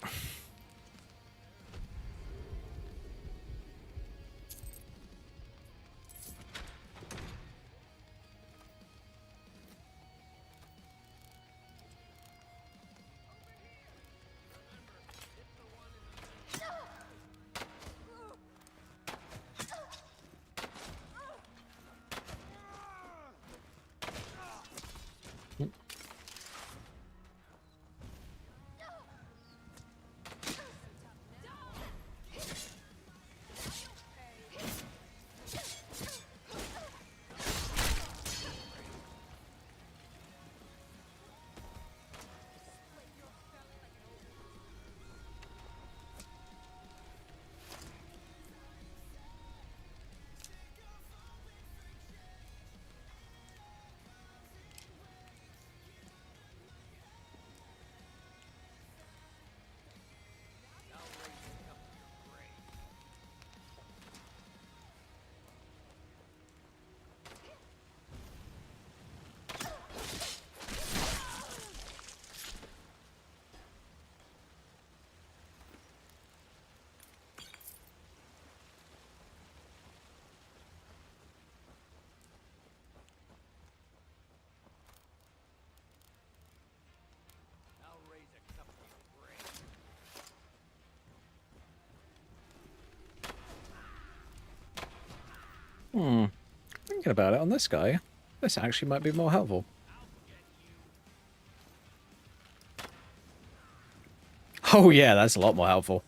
Thinking about it on this guy, this actually might be more helpful. Oh yeah, that's a lot more helpful.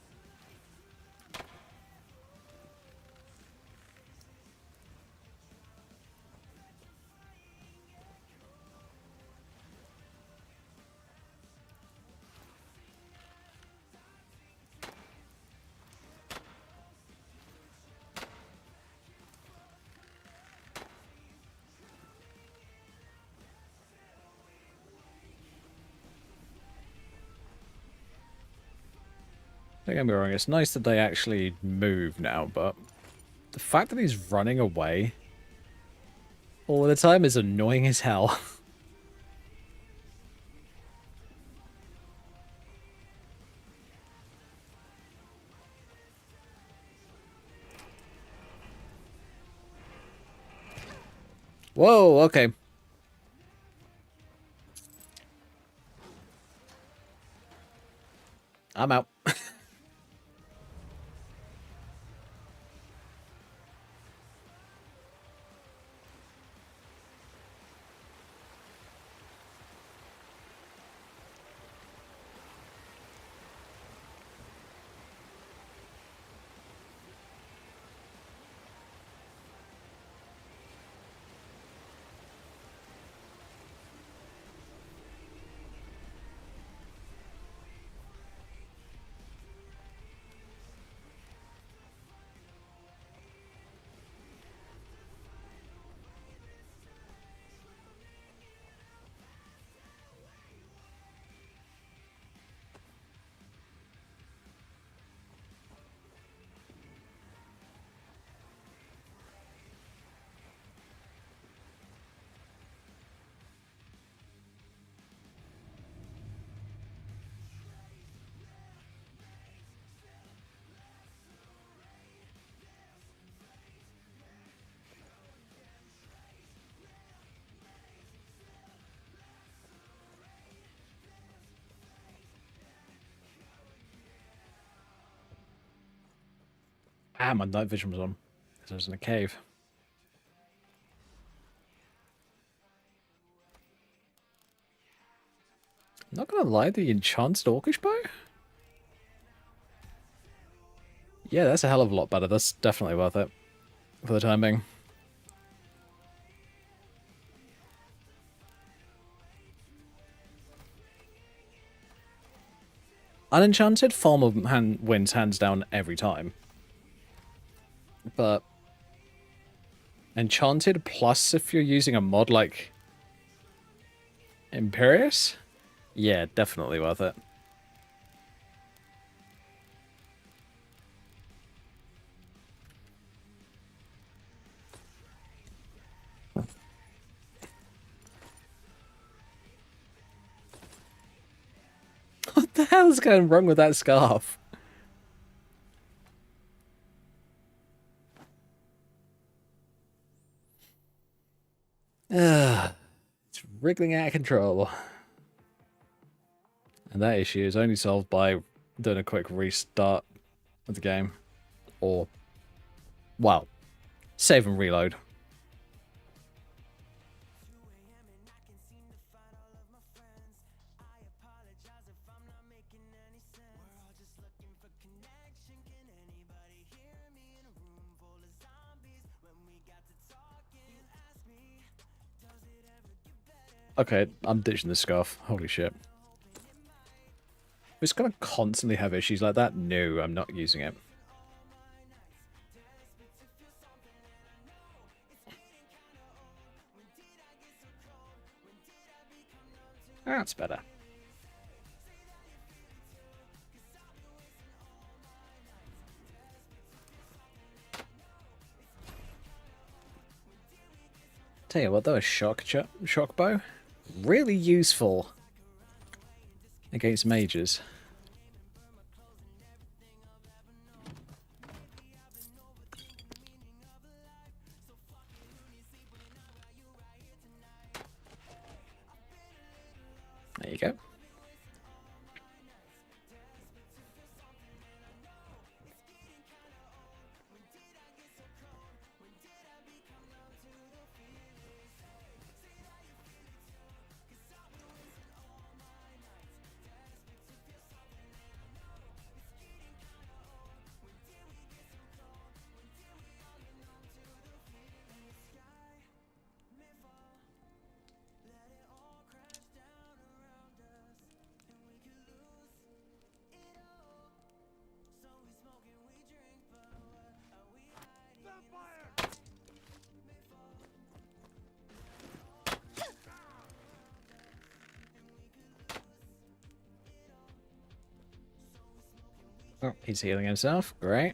Don't get me wrong, it's nice that they actually move now, but the fact that he's running away all the time is annoying as hell. Whoa, okay. I'm out. Ah, my night vision was on. Because I was in a cave. Not gonna lie, the enchanted orcish bow? Yeah, that's a hell of a lot better. That's definitely worth it. For the time being. Unenchanted, Farmer wins hands down every time. But Enchanted plus if you're using a mod like Imperious? Yeah, definitely worth it. What the hell's going wrong with that scarf? It's wriggling out of control. And that issue is only solved by doing a quick restart of the game. Or, well, save and reload. Okay, I'm ditching the scarf. Holy shit. We're just gonna constantly have issues like that? No, I'm not using it. That's better. Tell you what though, a shock bow, really useful against mages. There you go. Oh, he's healing himself. Great.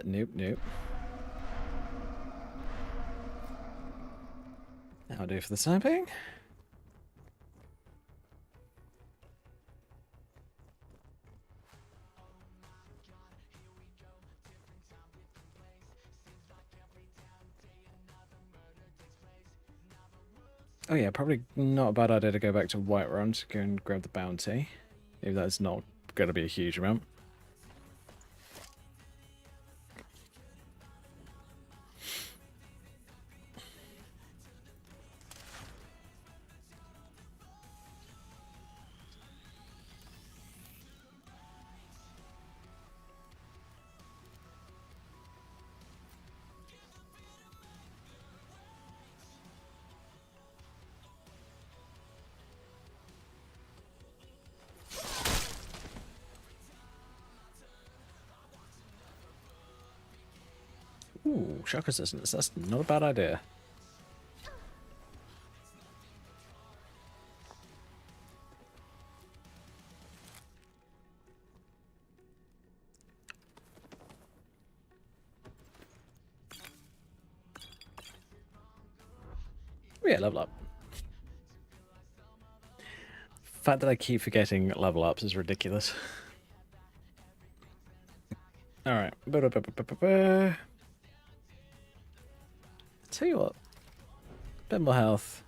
Nope. That'll do for the time being. Oh yeah, probably not a bad idea to go back to Whiterun to go and grab the bounty. If that's not going to be a huge amount. Ooh, shock resistance. That's not a bad idea. Oh yeah, level up. The fact that I keep forgetting level ups is ridiculous. Alright. Tell you what, bit more health,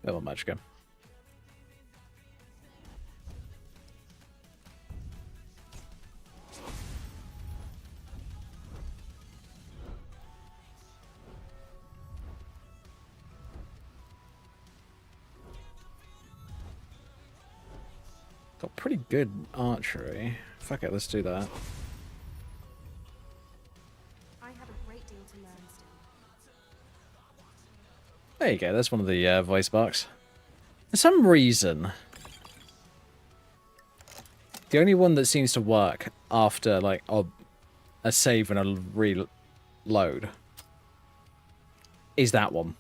bit more magicka. Got pretty good archery. Fuck it, let's do that. I have a great deal to learn still. There you go, that's one of the voice box. For some reason, the only one that seems to work after like a save and a reload is that one.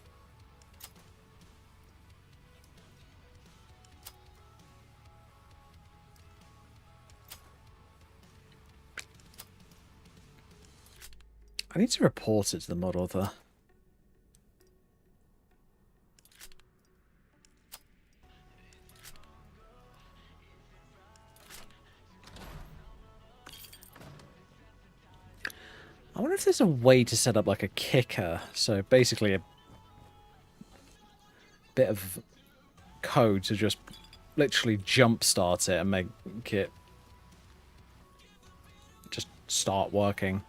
I need to report it to the mod author. I wonder if there's a way to set up like a kicker. So basically a bit of code to just literally jumpstart it and make it just start working.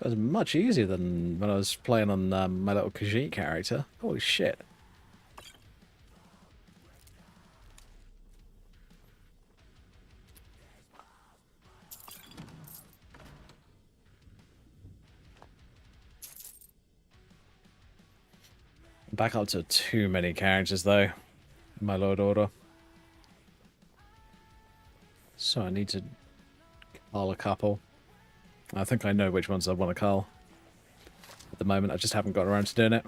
That was much easier than when I was playing on my little Khajiit character. Holy shit. Back up to too many characters though, my lord order. So I need to call a couple. I think I know which ones I want to call. At the moment, I just haven't got around to doing it.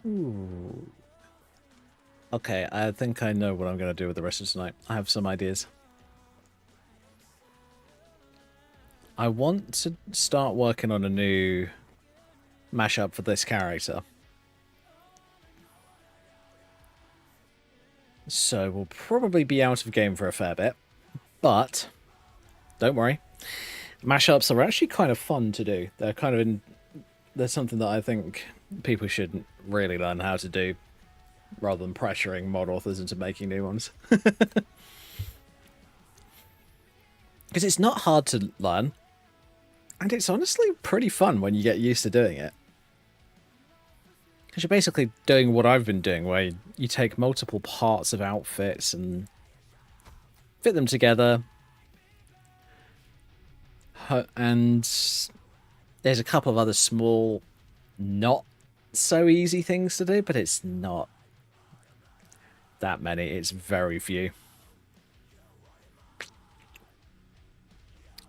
Ooh. Okay, I think I know what I'm going to do with the rest of tonight. I have some ideas. I want to start working on a new mashup for this character. So we'll probably be out of game for a fair bit. But, don't worry. Mashups are actually kind of fun to do. They're kind of there's something that I think people should really learn how to do, rather than pressuring mod authors into making new ones. Because it's not hard to learn, and it's honestly pretty fun when you get used to doing it. Because you're basically doing what I've been doing, where you take multiple parts of outfits and fit them together. And there's a couple of other small, not so easy things to do, but it's not that many. It's very few.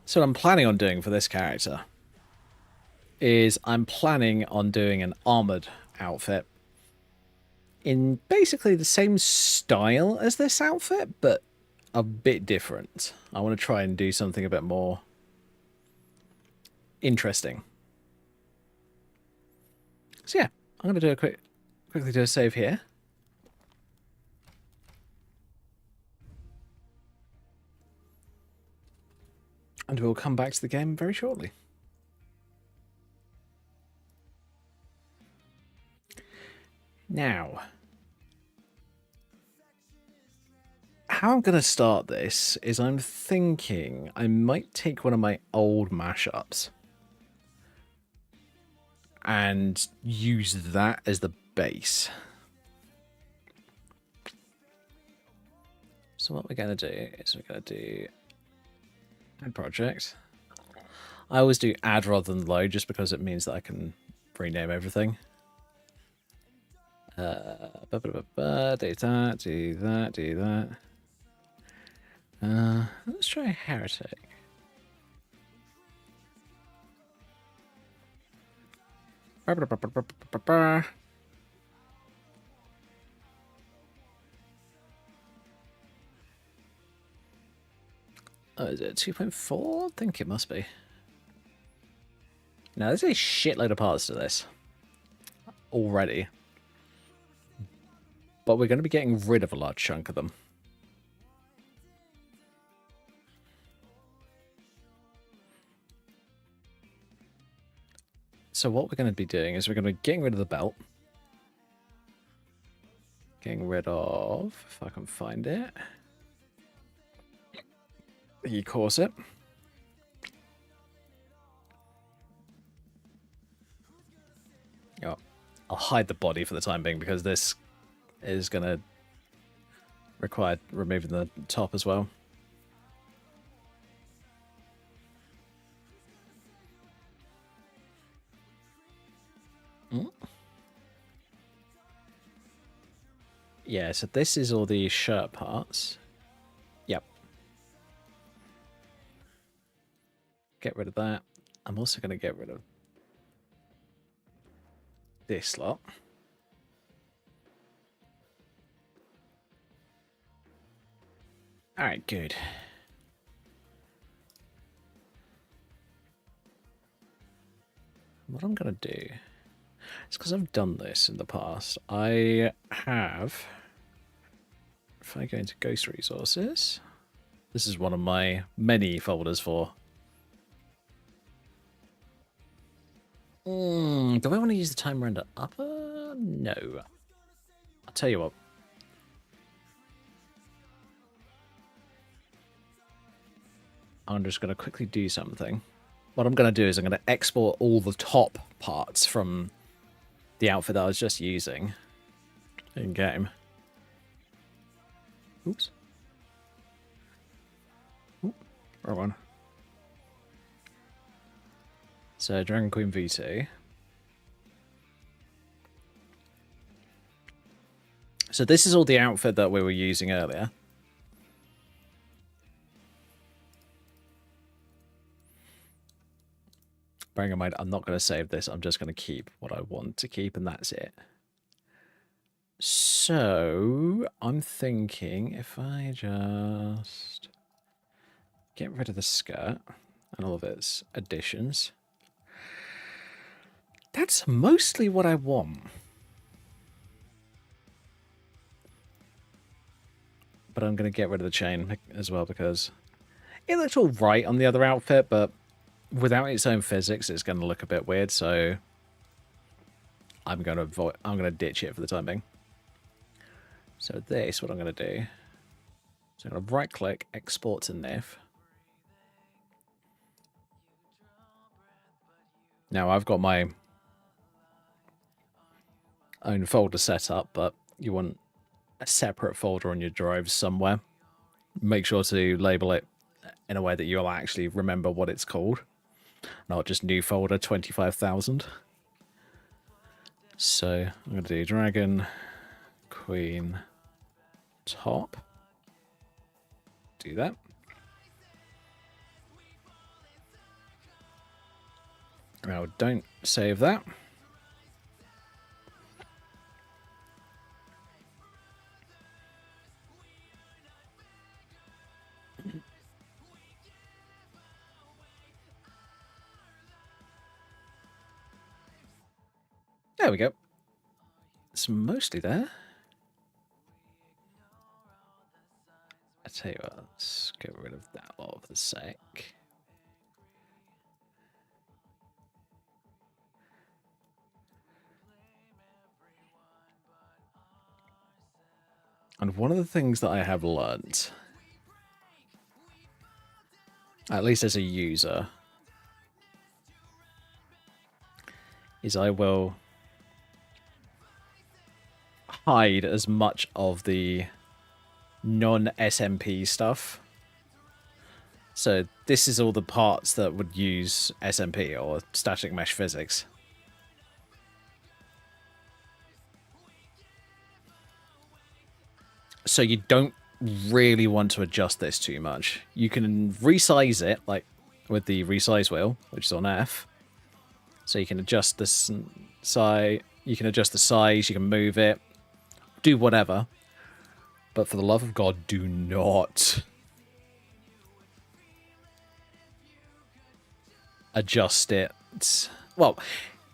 So what I'm planning on doing for this character is I'm planning on doing an armored outfit in basically the same style as this outfit, but a bit different. I want to try and do something a bit more interesting. So yeah, I'm going to do quickly do a save here. And we'll come back to the game very shortly. Now, how I'm going to start this is I'm thinking I might take one of my old mashups and use that as the base. So what we're going to do is we're going to do add project. I always do add rather than load just because it means that I can rename everything. Do that, do that, do that. Let's try Heretic. Oh, is it 2.4? I think it must be. Now, there's a shitload of parts to this already. But we're going to be getting rid of a large chunk of them. So what we're going to be doing is we're going to be getting rid of the belt. Getting rid of, if I can find it, the corset. Oh, I'll hide the body for the time being because this is going to require removing the top as well. Yeah, so this is all the shirt parts. Yep. Get rid of that. I'm also going to get rid of this lot. Alright, good. What I'm going to do is because I've done this in the past, I have, if I go into Ghost Resources, this is one of my many folders for. Do I want to use the time render upper? No. I'll tell you what. I'm just going to quickly do something. What I'm going to do is I'm going to export all the top parts from the outfit that I was just using in game. Oops. Oop, wrong one. So Dragon Queen V2. So this is all the outfit that we were using earlier. Bearing in mind, I'm not going to save this. I'm just going to keep what I want to keep, and that's it. So I'm thinking if I just get rid of the skirt and all of its additions, that's mostly what I want. But I'm going to get rid of the chain as well because it looks all right on the other outfit, but without its own physics, it's going to look a bit weird. So I'm going to ditch it for the time being. So this, what I'm going to do, so I'm going to right click, export to NIF. Now I've got my own folder set up, but you want a separate folder on your drive somewhere. Make sure to label it in a way that you'll actually remember what it's called, not just new folder 25,000. So I'm going to do Dragon Queen top. Do that. Now don't save that. There we go. It's mostly there. I tell you what, let's get rid of that lot for a sec. And one of the things that I have learnt, at least as a user, is I will hide as much of the non-SMP stuff. So this is all the parts that would use SMP or static mesh physics. So you don't really want to adjust this too much. You can resize it, like with the resize wheel, which is on F. So you can adjust the size, you can adjust the size, you can move it, do whatever. But for the love of God, do not adjust it. Well,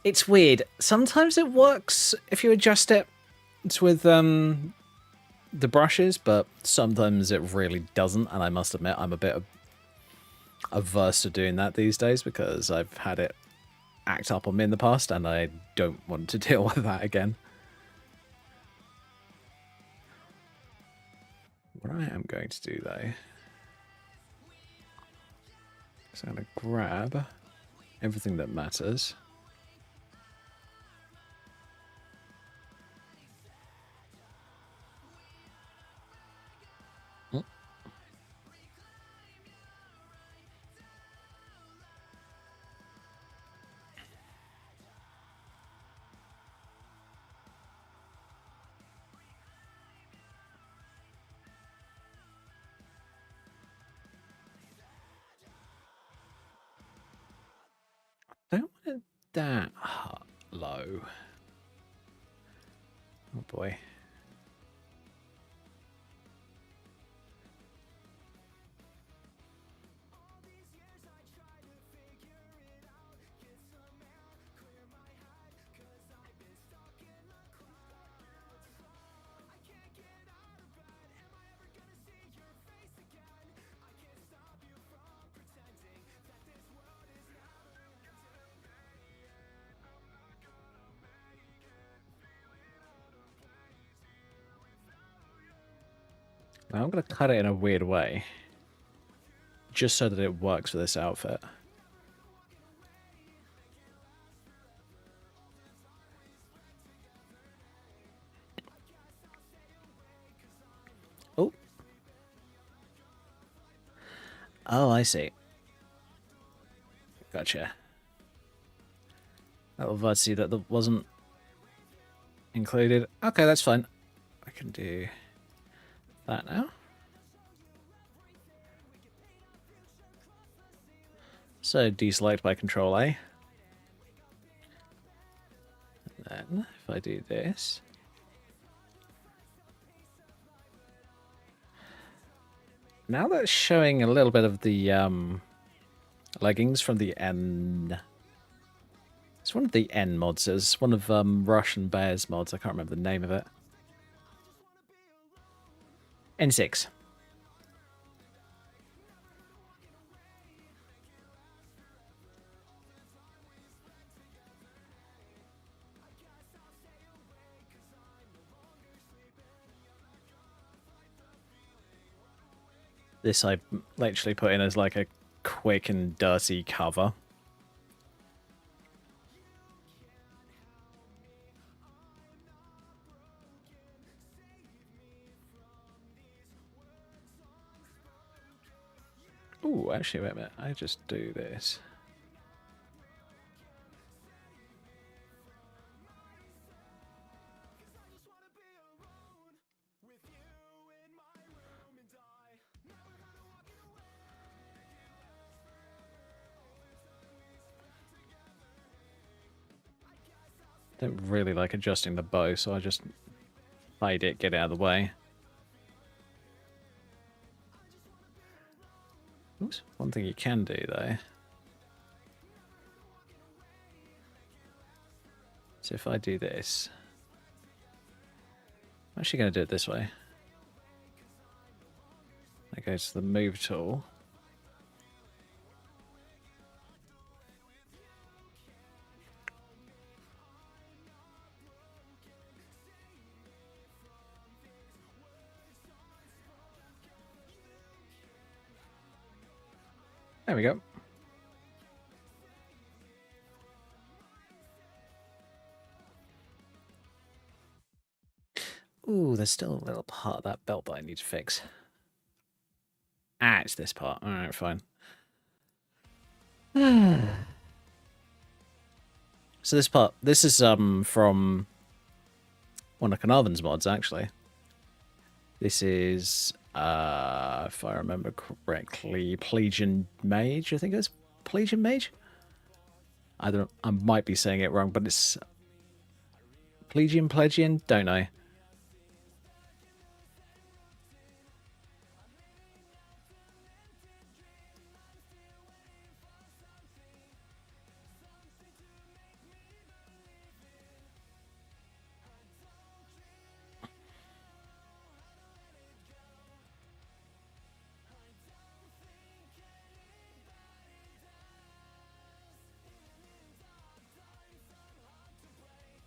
it's weird. Sometimes it works if you adjust it with the brushes, but sometimes it really doesn't, and I must admit I'm a bit averse to doing that these days because I've had it act up on me in the past and I don't want to deal with that again. What I am going to do though is I'm going to grab everything that matters. I don't want it that low. Oh boy. Now I'm going to cut it in a weird way, just so that it works for this outfit. Oh. Oh, I see. Gotcha. That will see that wasn't included. Okay, that's fine. I can do that now. So deselect by Control A. And then if I do this, now that's showing a little bit of the leggings from the N. It's one of the N mods. It's one of Russian Bear's mods. I can't remember the name of it. N6. This I literally put in as like a quick and dirty cover. Ooh, actually, wait a minute. I just do this. Don't really like adjusting the bow, so I just hide it, get it out of the way. Oops, one thing you can do though. So if I do this, I'm actually going to do it this way. I go to the move tool. There we go. Ooh, there's still a little part of that belt that I need to fix. Ah, it's this part. Alright, fine. So this part, this is from one of Carnarvon's mods, actually. This is, if I remember correctly, Plegian Mage, I think it was Plegian Mage? I might be saying it wrong, but it's Plegian, don't know.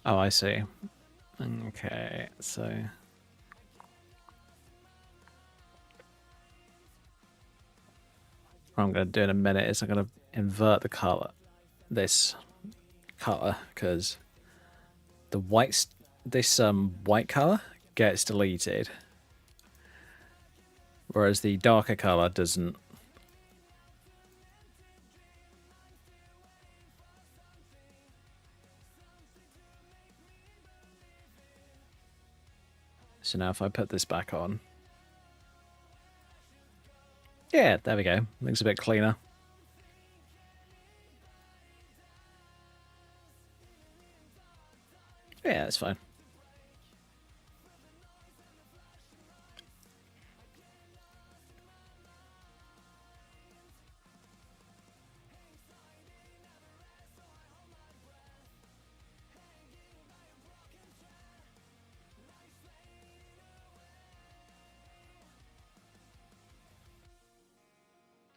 Oh, I see. Okay, so what I'm going to do in a minute is I'm going to invert the color, this color, because the this white color gets deleted, whereas the darker color doesn't. So now if I put this back on, yeah, there we go. Looks a bit cleaner. Yeah, that's fine.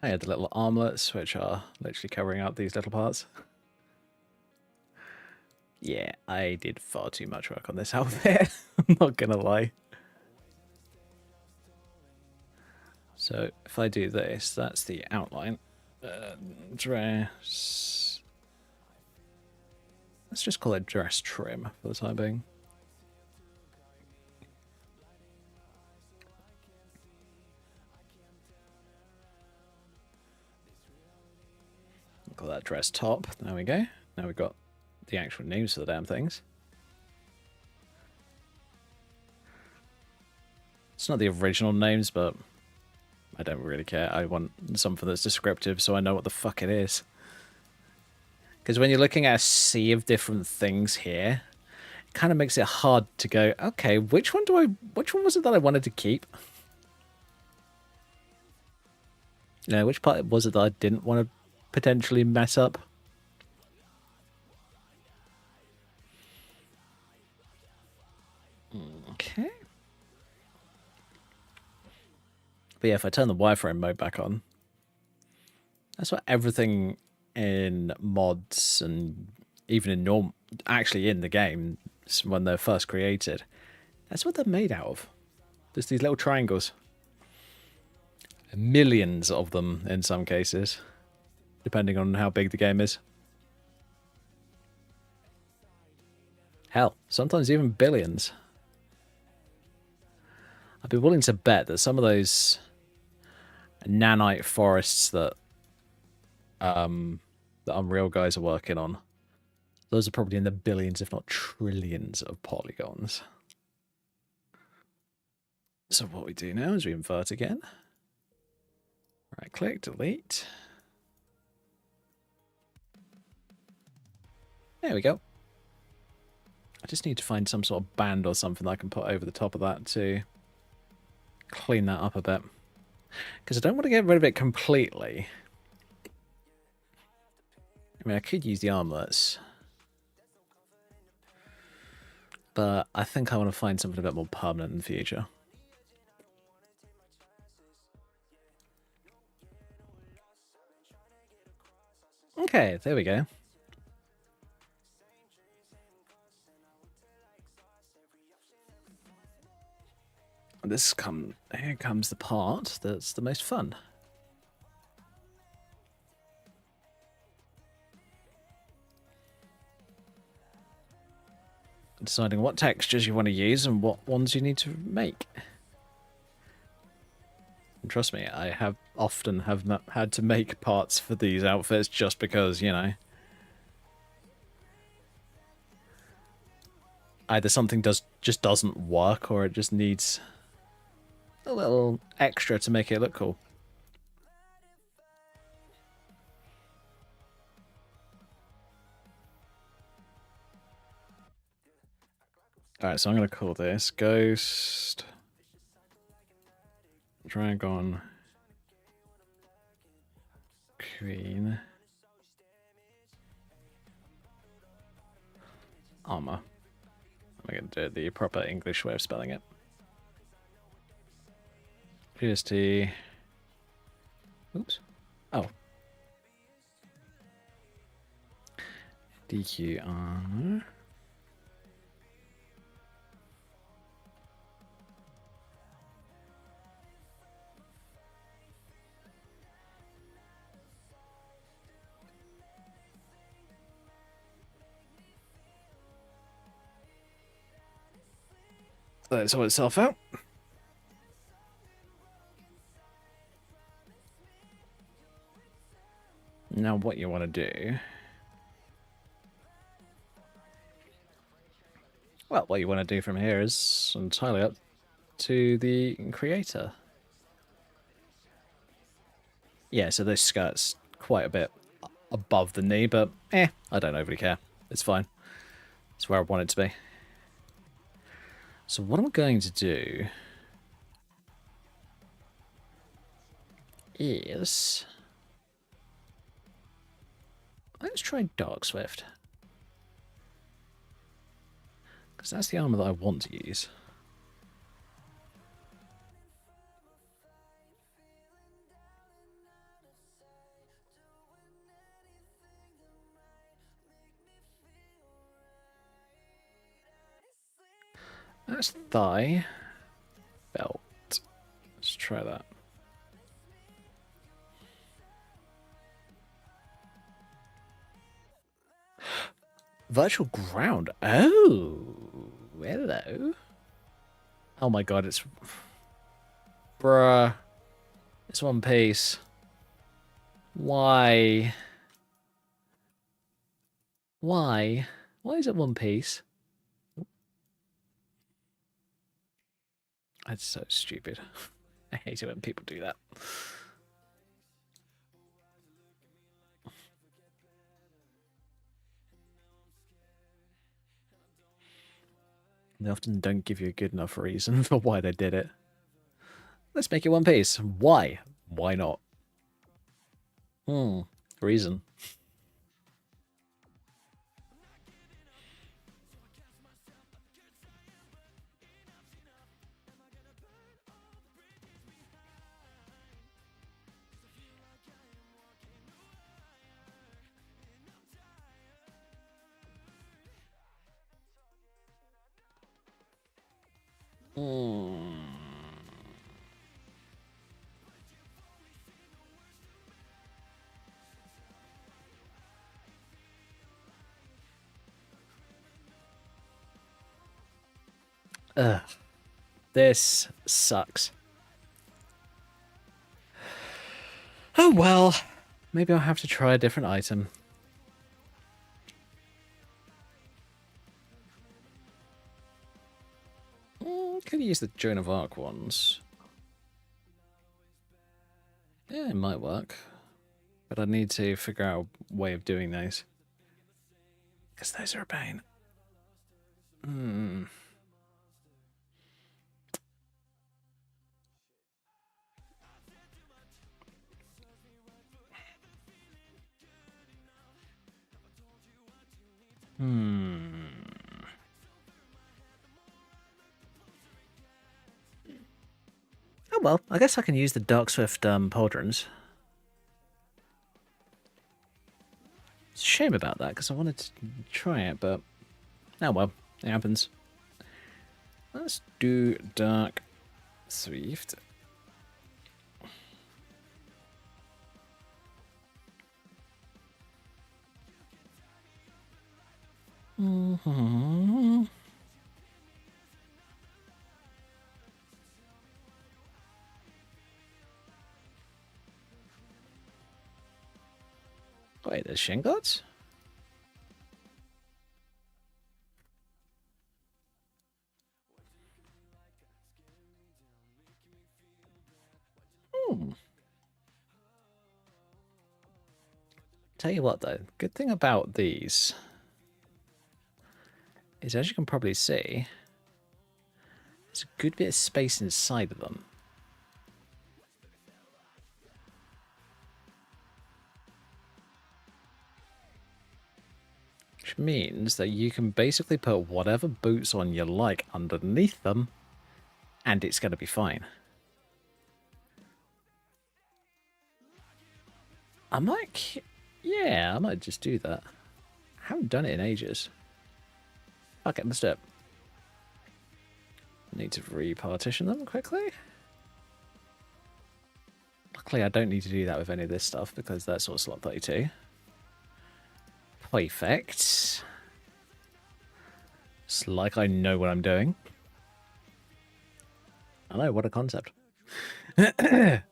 I had the little armlets, which are literally covering up these little parts. Yeah, I did far too much work on this outfit. I'm not gonna lie. So if I do this, that's the outline. Dress. Let's just call it dress trim for the time being. Call that dress top. There we go. Now we've got the actual names for the damn things. It's not the original names, but I don't really care. I want something that's descriptive so I know what the fuck it is. Because when you're looking at a sea of different things here, it kind of makes it hard to go, okay, which one was it that I wanted to keep? You know, which part was it that I didn't want to potentially mess up? Okay. But yeah, if I turn the wireframe mode back on, that's what everything in mods and even in actually in the game when they're first created, that's what they're made out of. Just these little triangles. Millions of them in some cases, depending on how big the game is. Hell, sometimes even billions. I'd be willing to bet that some of those nanite forests that the Unreal guys are working on, those are probably in the billions, if not trillions, of polygons. So what we do now is we invert again. Right click, delete. There we go. I just need to find some sort of band or something that I can put over the top of that to clean that up a bit. Because I don't want to get rid of it completely. I mean, I could use the armlets. But I think I want to find something a bit more permanent in the future. Okay, there we go. Here comes the part that's the most fun. deciding what textures you want to use and what ones you need to make. And trust me, I have often had to make parts for these outfits just because, you know, either something just doesn't work or it just needs a little extra to make it look cool. Alright, so I'm going to call this Ghost Dragon Queen Armor. I'm going to do it the proper English way of spelling it. PST. Oops. Oh. DQR. Let it sort itself out. Now what you want to do... Well, what you want to do from here is entirely up to the creator. Yeah, so this skirt's quite a bit above the knee, but I don't overly care. It's fine. It's where I want it to be. So what I'm going to do is... Let's try Dark Swift. Because that's the armor that I want to use. That's thigh belt. Let's try that. Virtual ground. Oh, hello. Oh my god, it's... Bruh. It's One Piece. Why? Why? Why is it One Piece? That's so stupid. I hate it when people do that. They often don't give you a good enough reason for why they did it. Let's make it One Piece. Why? Why not? Reason. Ugh. This sucks. Oh well. Maybe I'll have to try a different item. Could use the Joan of Arc ones. Yeah, it might work. But I need to figure out a way of doing those. Because those are a pain. Oh well, I guess I can use the Dark Swift pauldrons. It's a shame about that, because I wanted to try it, but... Oh well, it happens. Let's do Dark Swift. Wait, there's shin guards? Hmm. Tell you what, though, good thing about these is, as you can probably see, there's a good bit of space inside of them. Which means that you can basically put whatever boots on you like underneath them, and it's going to be fine. I might... Yeah, I might just do that. I haven't done it in ages. Okay, let's do it. Need to repartition them quickly. Luckily, I don't need to do that with any of this stuff because that's all slot 32. Perfect. It's like I know what I'm doing. I know, what a concept. But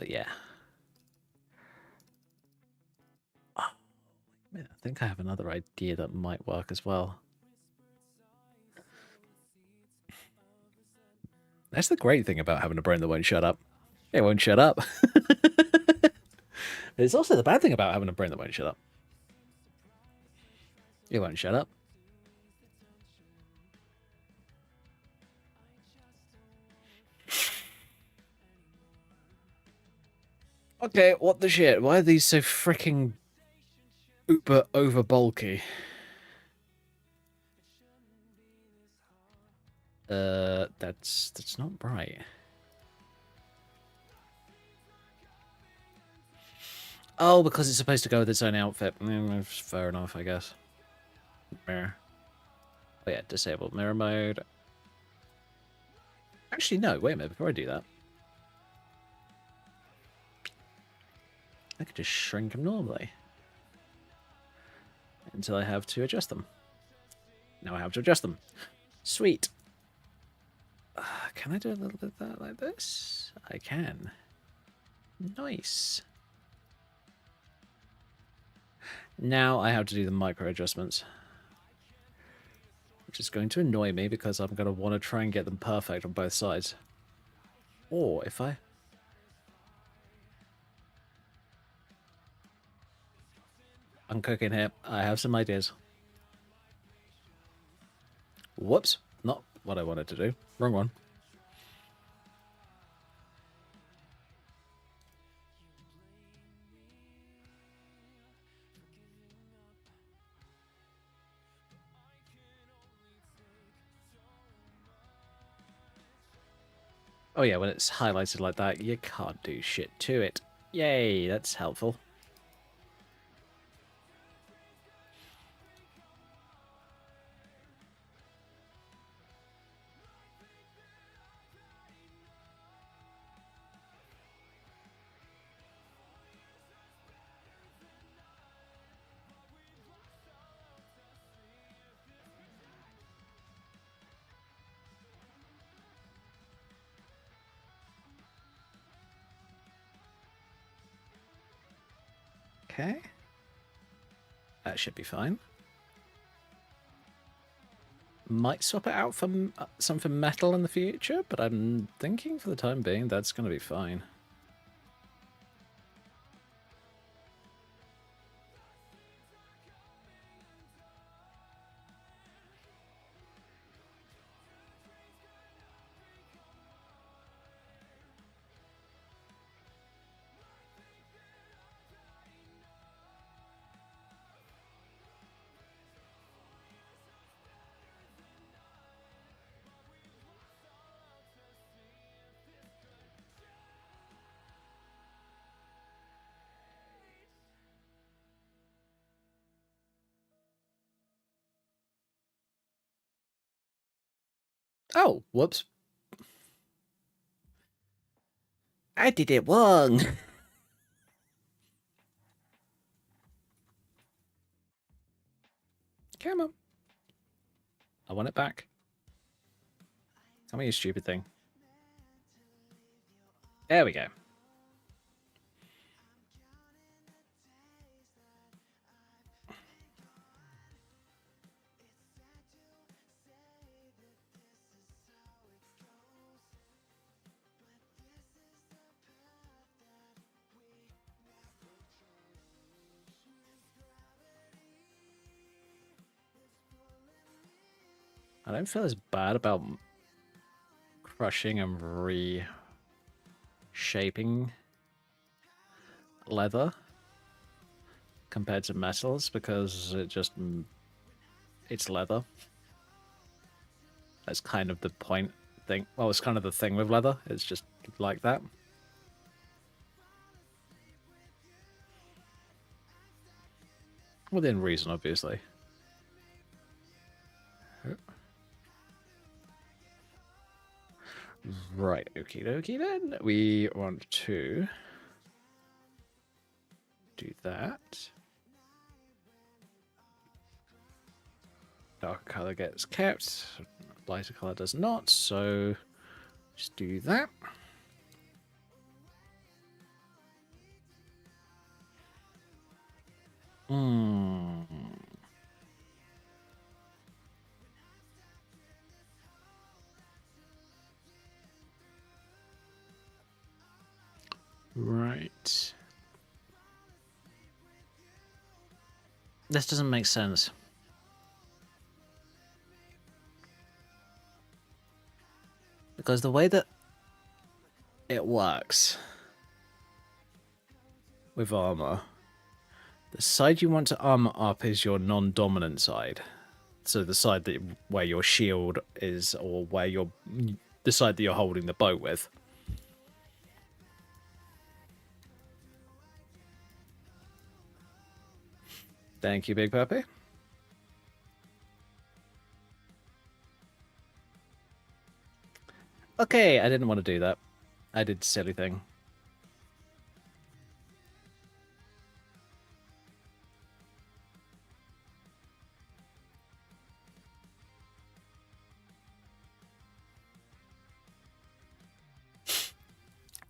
yeah. Oh, I think I have another idea that might work as well. That's the great thing about having a brain that won't shut up. It won't shut up. It's also the bad thing about having a brain that won't shut up. It won't shut up. Okay, what the shit? Why are these so freaking uber over bulky? That's not right. Oh, because it's supposed to go with its own outfit. Fair enough, I guess. Mirror. Oh yeah, disable mirror mode. Actually, no, wait a minute, before I do that. I could just shrink them normally. Until I have to adjust them. Now I have to adjust them. Sweet. Can I do a little bit of that like this? I can. Nice. Now I have to do the micro adjustments. Which is going to annoy me because I'm going to want to try and get them perfect on both sides. Or if I... I'm cooking here. I have some ideas. Whoops. Not what I wanted to do. Wrong one. Oh yeah, when it's highlighted like that, you can't do shit to it. Yay, that's helpful. Okay. That should be fine. Might swap it out for something metal in the future, but I'm thinking for the time being that's going to be fine. Oh, whoops. I did it wrong. Come on. I want it back. Tell me, you stupid thing. There we go. I don't feel as bad about crushing and reshaping leather compared to metals because it's leather. That's kind of the point thing. Well, it's kind of the thing with leather. It's just like that. Within reason, obviously. Right, okie dokie then. We want to do that. Darker color gets kept, lighter color does not, so just do that. Right. This doesn't make sense. Because the way that it works with armor, the side you want to armor up is your non-dominant side. So the side that where your shield is, or where the side that you're holding the bow with. Thank you, Big Puppy. Okay, I didn't want to do that. I did a silly thing.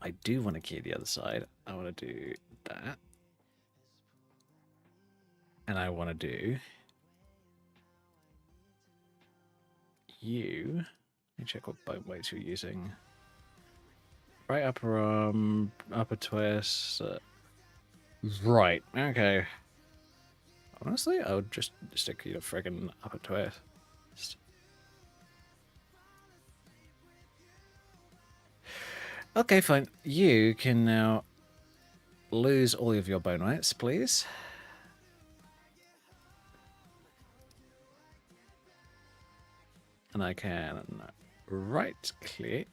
I do want to key the other side. I want to do that. And I want to do you. Let me check what bone weights you're using. Right upper arm, upper twist. Right, okay. Honestly, I would just stick you to friggin' upper twist. Okay, fine. You can now lose all of your bone weights, please. And I can right click,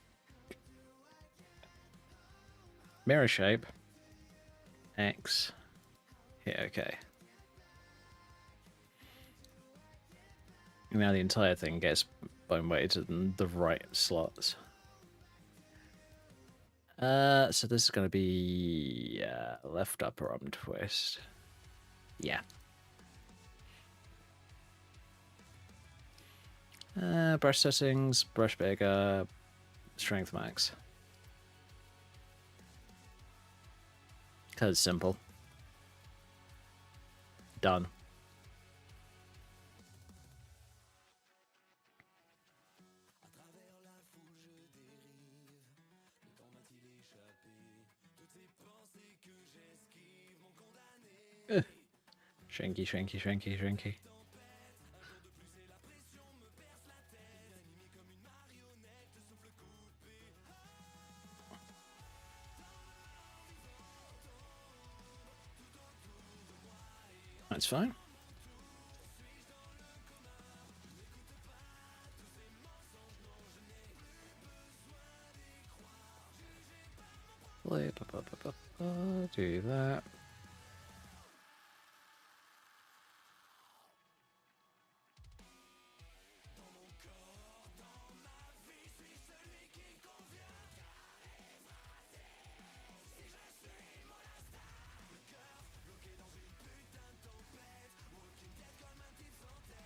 mirror shape, X, hit OK. And now the entire thing gets bone weighted in the right slots. So this is going to be left upper arm twist. Yeah. Brush settings, brush bigger, strength max. Because it's simple. Done. Shrinky, shrinky, shrinky, shrinky. That's fine. Do that.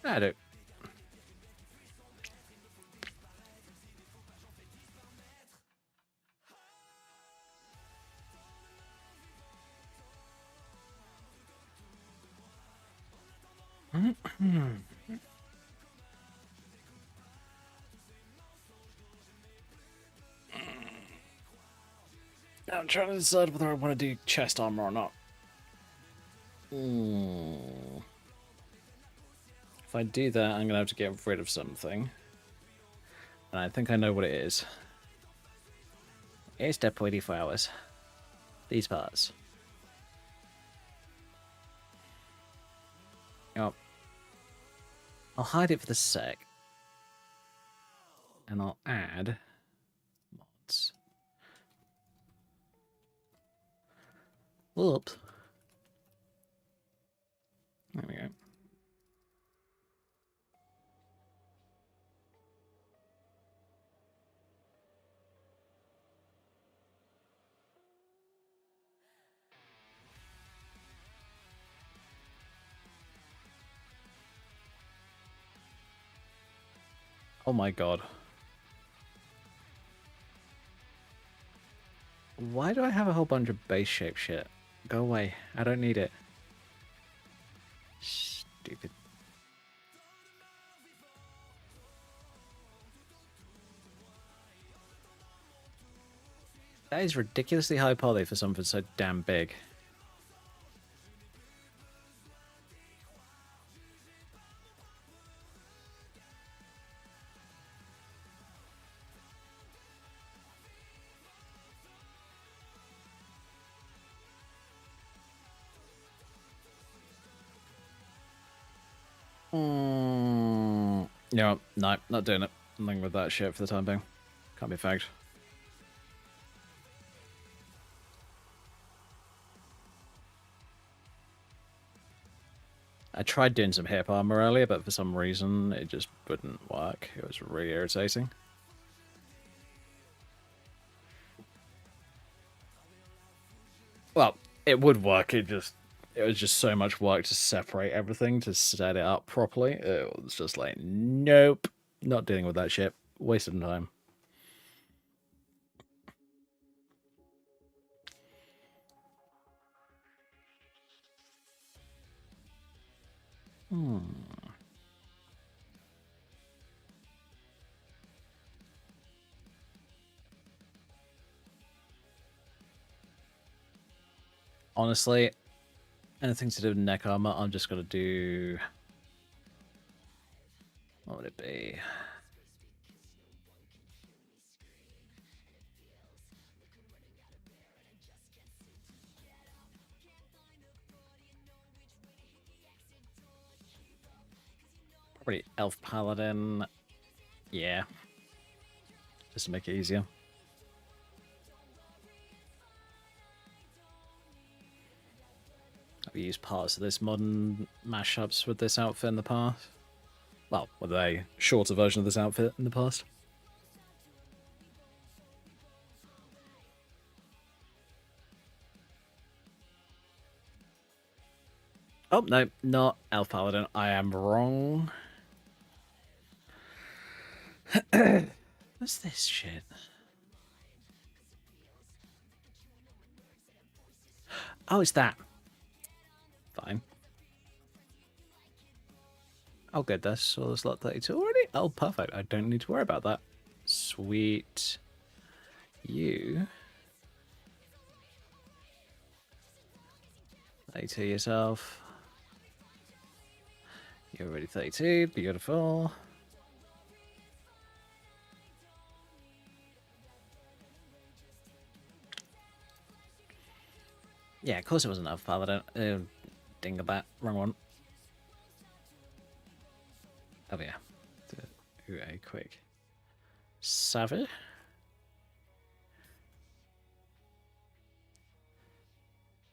I do. I'm trying to decide whether I want to do chest armor or not. If I do that, I'm going to have to get rid of something. And I think I know what it is. It's the pretty flowers. These parts. Oh. I'll hide it for the sec. And I'll add mods. Whoops. There we go. Oh my god. Why do I have a whole bunch of base shape shit? Go away. I don't need it. Stupid. That is ridiculously high poly for something so damn big. No, not doing it. Nothing with that shit for the time being. Can't be fagged. I tried doing some hip armor earlier, but for some reason it just wouldn't work. It was really irritating. Well, it would work, it was just so much work to separate everything, to set it up properly. It was just like, nope, not dealing with that shit. Wasting time. Honestly, anything to do with neck armor, I'm just gonna do... What would it be? Probably Elf Paladin. Yeah. Just to make it easier. I've used parts of this modern mashups with this outfit in the past. Well, with a shorter version of this outfit in the past. Oh, no, not Elf Paladin. I am wrong. What's this shit? Oh, it's that. Fine. Oh, good. That's all slot 32 already? Oh, perfect. I don't need to worry about that. Sweet. You. 32 yourself. You're already 32. Beautiful. Yeah, of course it wasn't Elf Paladin. Dingabat. Wrong one. Oh, yeah. Do a quick savvy.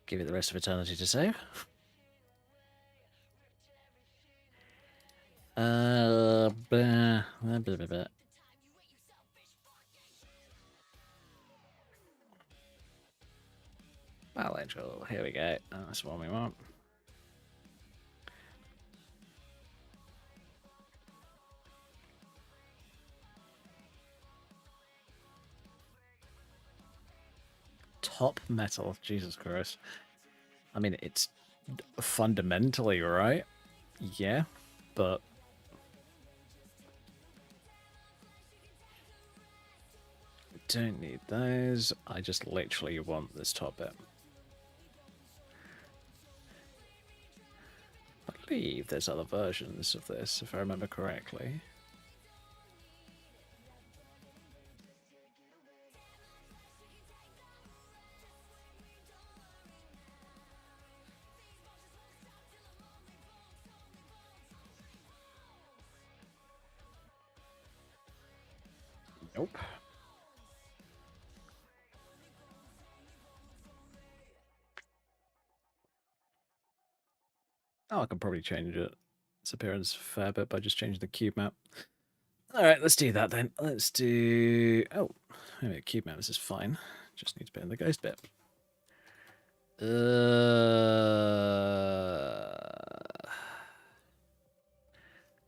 Give it the rest of eternity to save. Blah, blah, blah, blah. Well, Angel, here we go. That's what we want. Top metal, Jesus Christ. I mean, it's fundamentally right. Yeah, but don't need those. I just literally want this top bit. I believe there's other versions of this, if I remember correctly. Nope. Oh, I can probably change its appearance a fair bit by just changing the cube map. Alright, let's do that then. Let's do... Oh, maybe a cube map, this is fine. Just need to put in the ghost bit.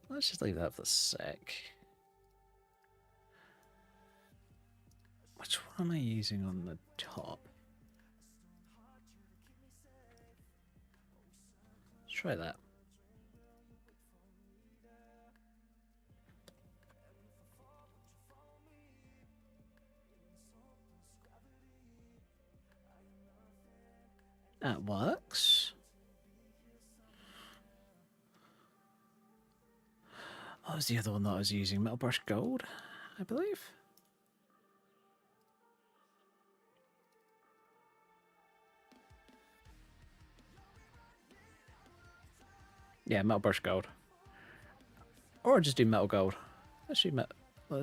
Let's just leave that for a sec. Which one am I using on the top? Let's try that. That works. What was the other one that I was using? Metal Brush Gold, I believe. Yeah, Metal Brush Gold. Or just do Metal Gold. Let's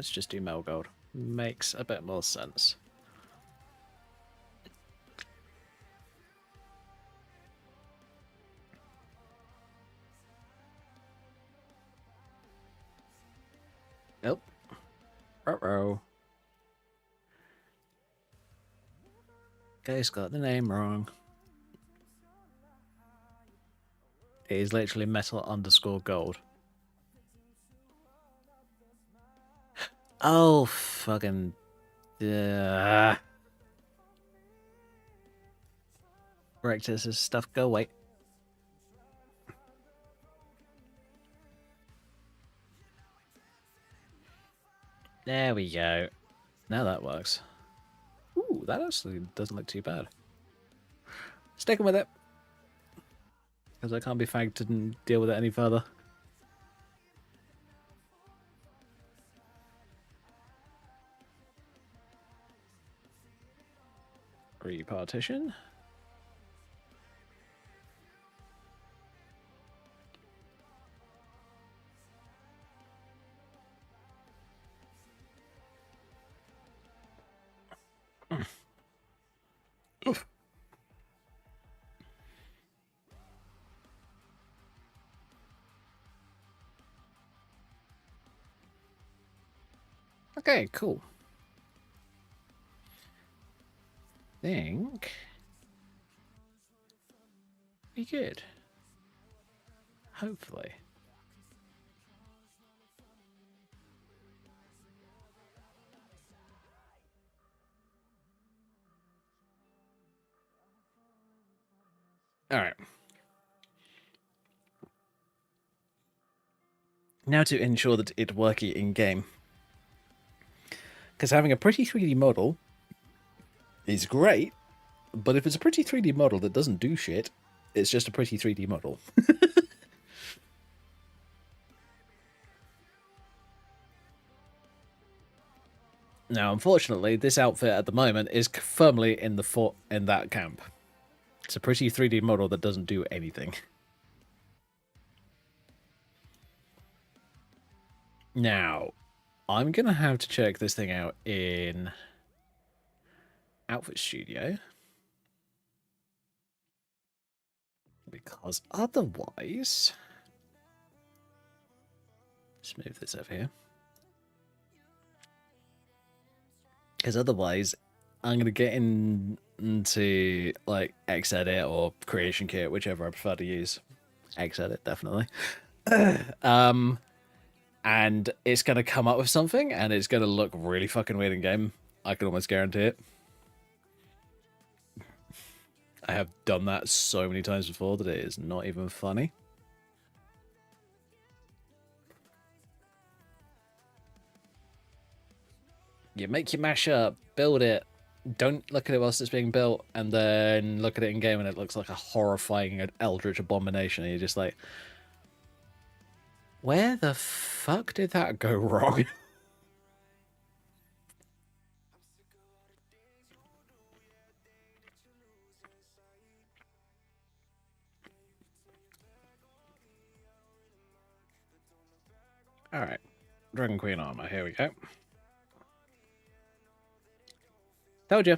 just do Metal Gold. Makes a bit more sense. Nope. Uh-oh. Guy's got the name wrong. It is literally metal underscore gold. Oh, fucking... Rectus's stuff, go away. There we go. Now that works. Ooh, that actually doesn't look too bad. Sticking with it. Because I can't be fagged and deal with it any further. Repartition. Oof. Okay, cool. Think be good. Hopefully. All right. Now to ensure that it worky in game. Because having a pretty 3D model is great, but if it's a pretty 3D model that doesn't do shit, it's just a pretty 3D model. Now, unfortunately, this outfit at the moment is firmly in that camp. It's a pretty 3D model that doesn't do anything. Now, I'm going to have to check this thing out in Outfit Studio. Because otherwise... Let's move this over here. Because otherwise, I'm going to get into like Xedit or Creation Kit, whichever I prefer to use. Xedit, definitely. And it's going to come up with something, and it's going to look really fucking weird in game. I can almost guarantee it. I have done that so many times before that it is not even funny. You make your mashup, build it, don't look at it whilst it's being built, and then look at it in game and it looks like a horrifying eldritch abomination, and you're just like, where the fuck did that go wrong? Alright, Dragon Queen armor, here we go. Told you.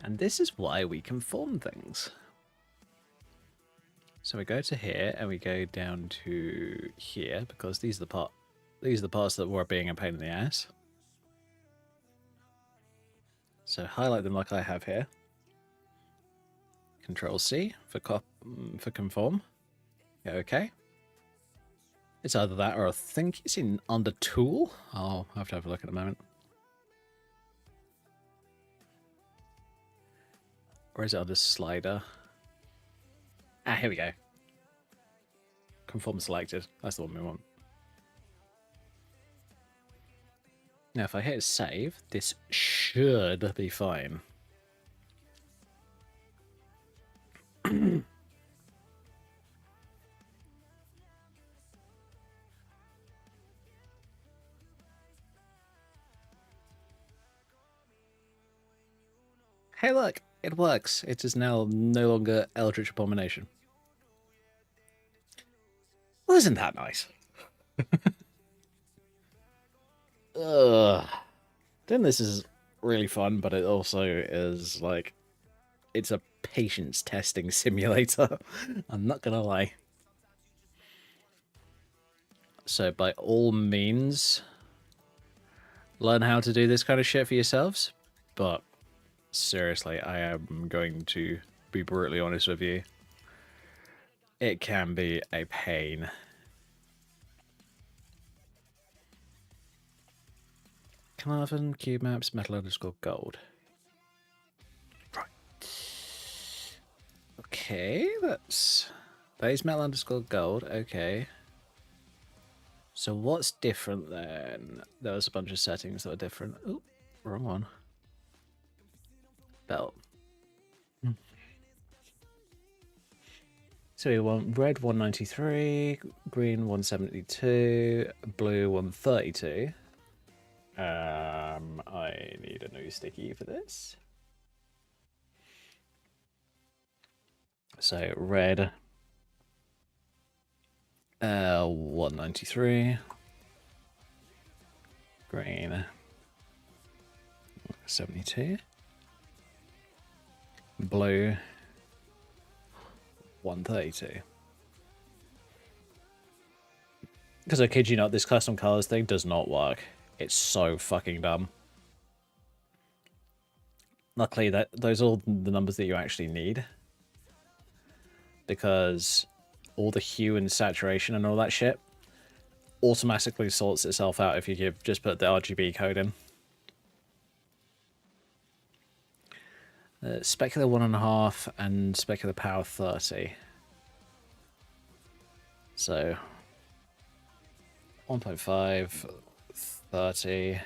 And this is why we conform things. So we go to here and we go down to here because these are the parts that were being a pain in the ass. So highlight them like I have here. Control C for conform. Go OK. It's either that or I think it's in under tool. I'll have to have a look in a moment. Or is it under slider? Ah, here we go. Conform selected. That's the one we want. Now, if I hit save, this should be fine. Hey, look, it works. It is now no longer Eldritch Abomination. Well, isn't that nice? Then this is really fun, but it also is like, it's a patience testing simulator. I'm not gonna lie. So by all means, learn how to do this kind of shit for yourselves. But seriously, I am going to be brutally honest with you. It can be a pain. Carven, cube maps, metal underscore gold. Right. Okay, that is metal underscore gold. Okay. So what's different then? There was a bunch of settings that were different. Oh, wrong one. Belt. So we want red 193, green 172, blue 132. I need a new sticky for this. So red 193, green 72, blue 132. Because I kid you not, this custom colors thing does not work. It's so fucking dumb. Luckily, those are all the numbers that you actually need. Because all the hue and saturation and all that shit automatically sorts itself out if you just put the RGB code in. Specular 1.5 and specular power 30. So 1.5, 30.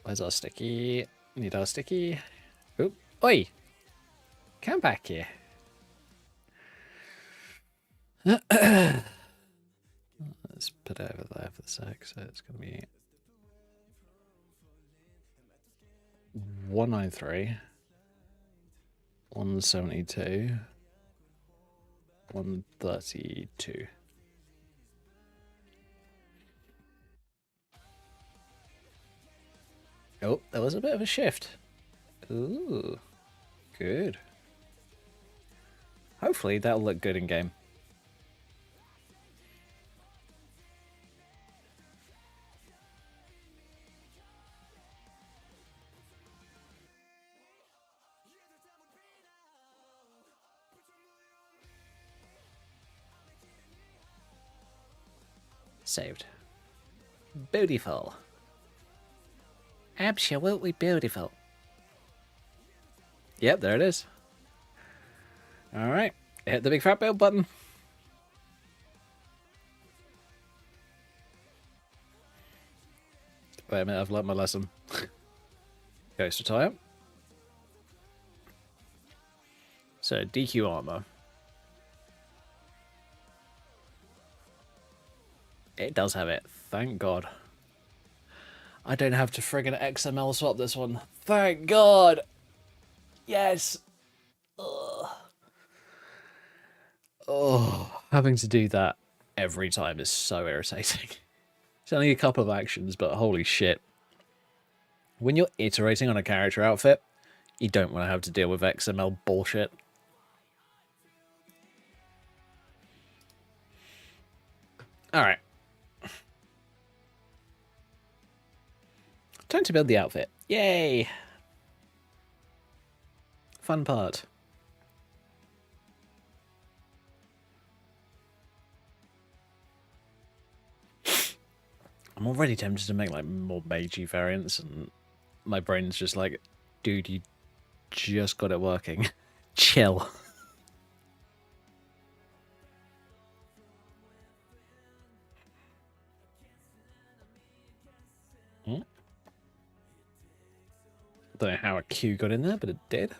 Where's our sticky? Need our sticky. Oop. Oi! Come back here. Let's put it over there for the sec, so it's going to be 193, 172, 132. Oh, there was a bit of a shift. Ooh, good. Hopefully that'll look good in game. Saved. Beautiful. Absolutely beautiful. Yep, there it is. Alright, hit the big fat build button. Wait a minute, I've learnt my lesson. Goes to tie up. So, DQ armor. It does have it, thank God. I don't have to friggin' XML swap this one. Thank God! Yes! Ugh. Oh, having to do that every time is so irritating. It's only a couple of actions, but holy shit. When you're iterating on a character outfit, you don't want to have to deal with XML bullshit. Alright. Time to build the outfit. Yay! Fun part. I'm already tempted to make like more magey variants, and my brain's just like, dude, you just got it working. Chill. Don't know how a Q got in there, but it did.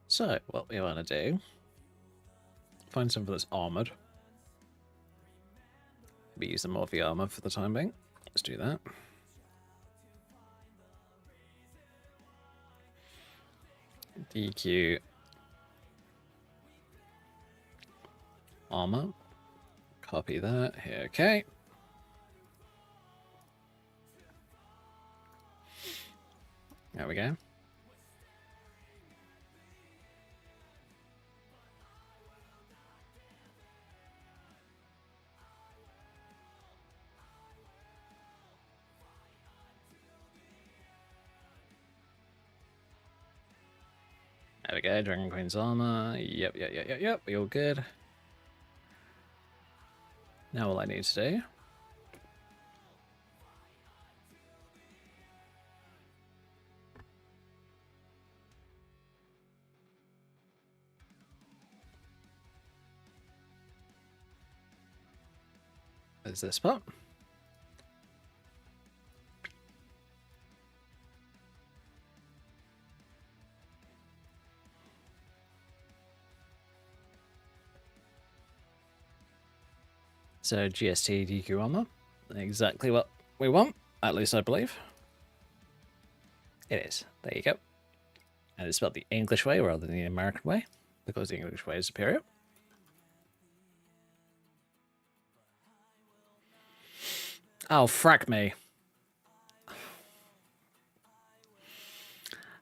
So, what we want to do, find something that's armoured. Maybe use the more of the armour for the time being. Let's do that. DQ armor. Copy that. Here, okay. There we go. There we go, Dragon Queen's armor. Yep. We all good. Now all I need to do is this part. So GST DQ armor, exactly what we want, at least I believe. It is. There you go. And it's spelled the English way rather than the American way, because the English way is superior. Oh, frack me.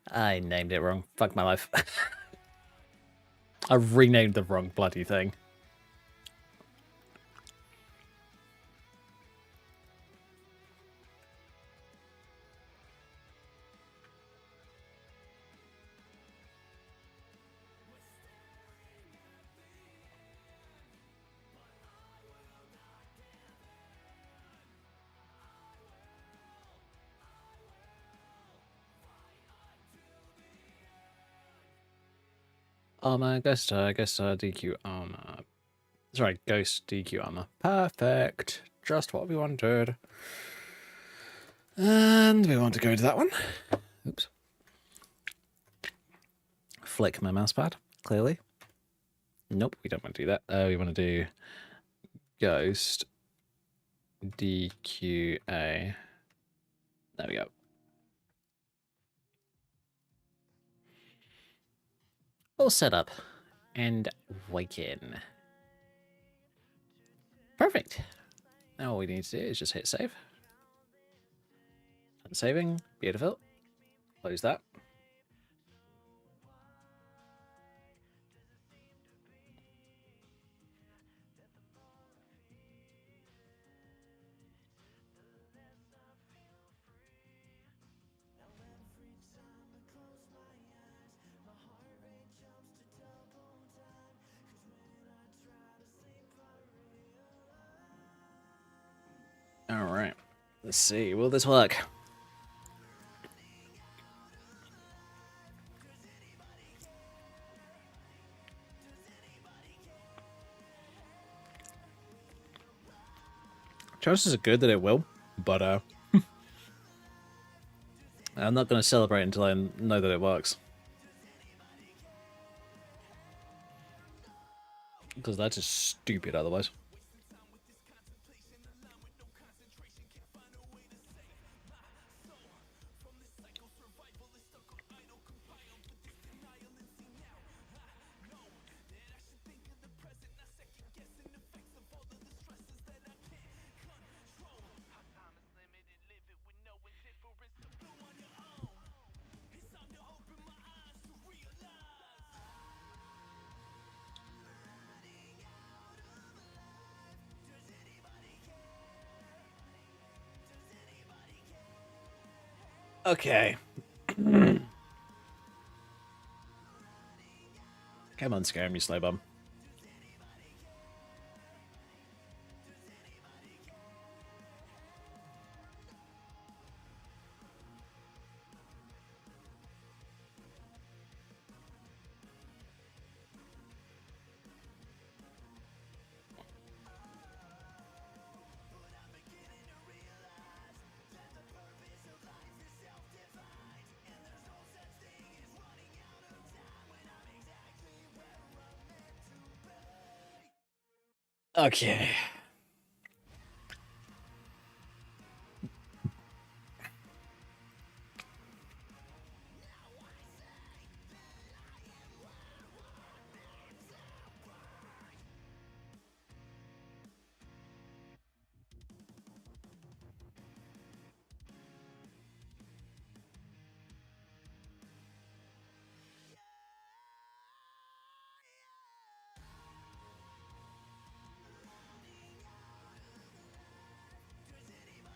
I named it wrong. Fuck my life. I renamed the wrong bloody thing. Armor, ghost star, DQ armor. Sorry, ghost DQ armor. Perfect. Just what we wanted. And we want to go to that one. Oops. Flick my mouse pad, clearly. Nope, we don't want to do that. We want to do ghost DQA. There we go. All set up and waking. Perfect. Now all we need to do is just hit save. And saving. Beautiful. Close that. Alright. Let's see. Will this work? Chances are good that it will, but I'm not going to celebrate until I know that it works. Because that's just stupid otherwise. Okay. Come on, Skyrim, you slow bum. Okay.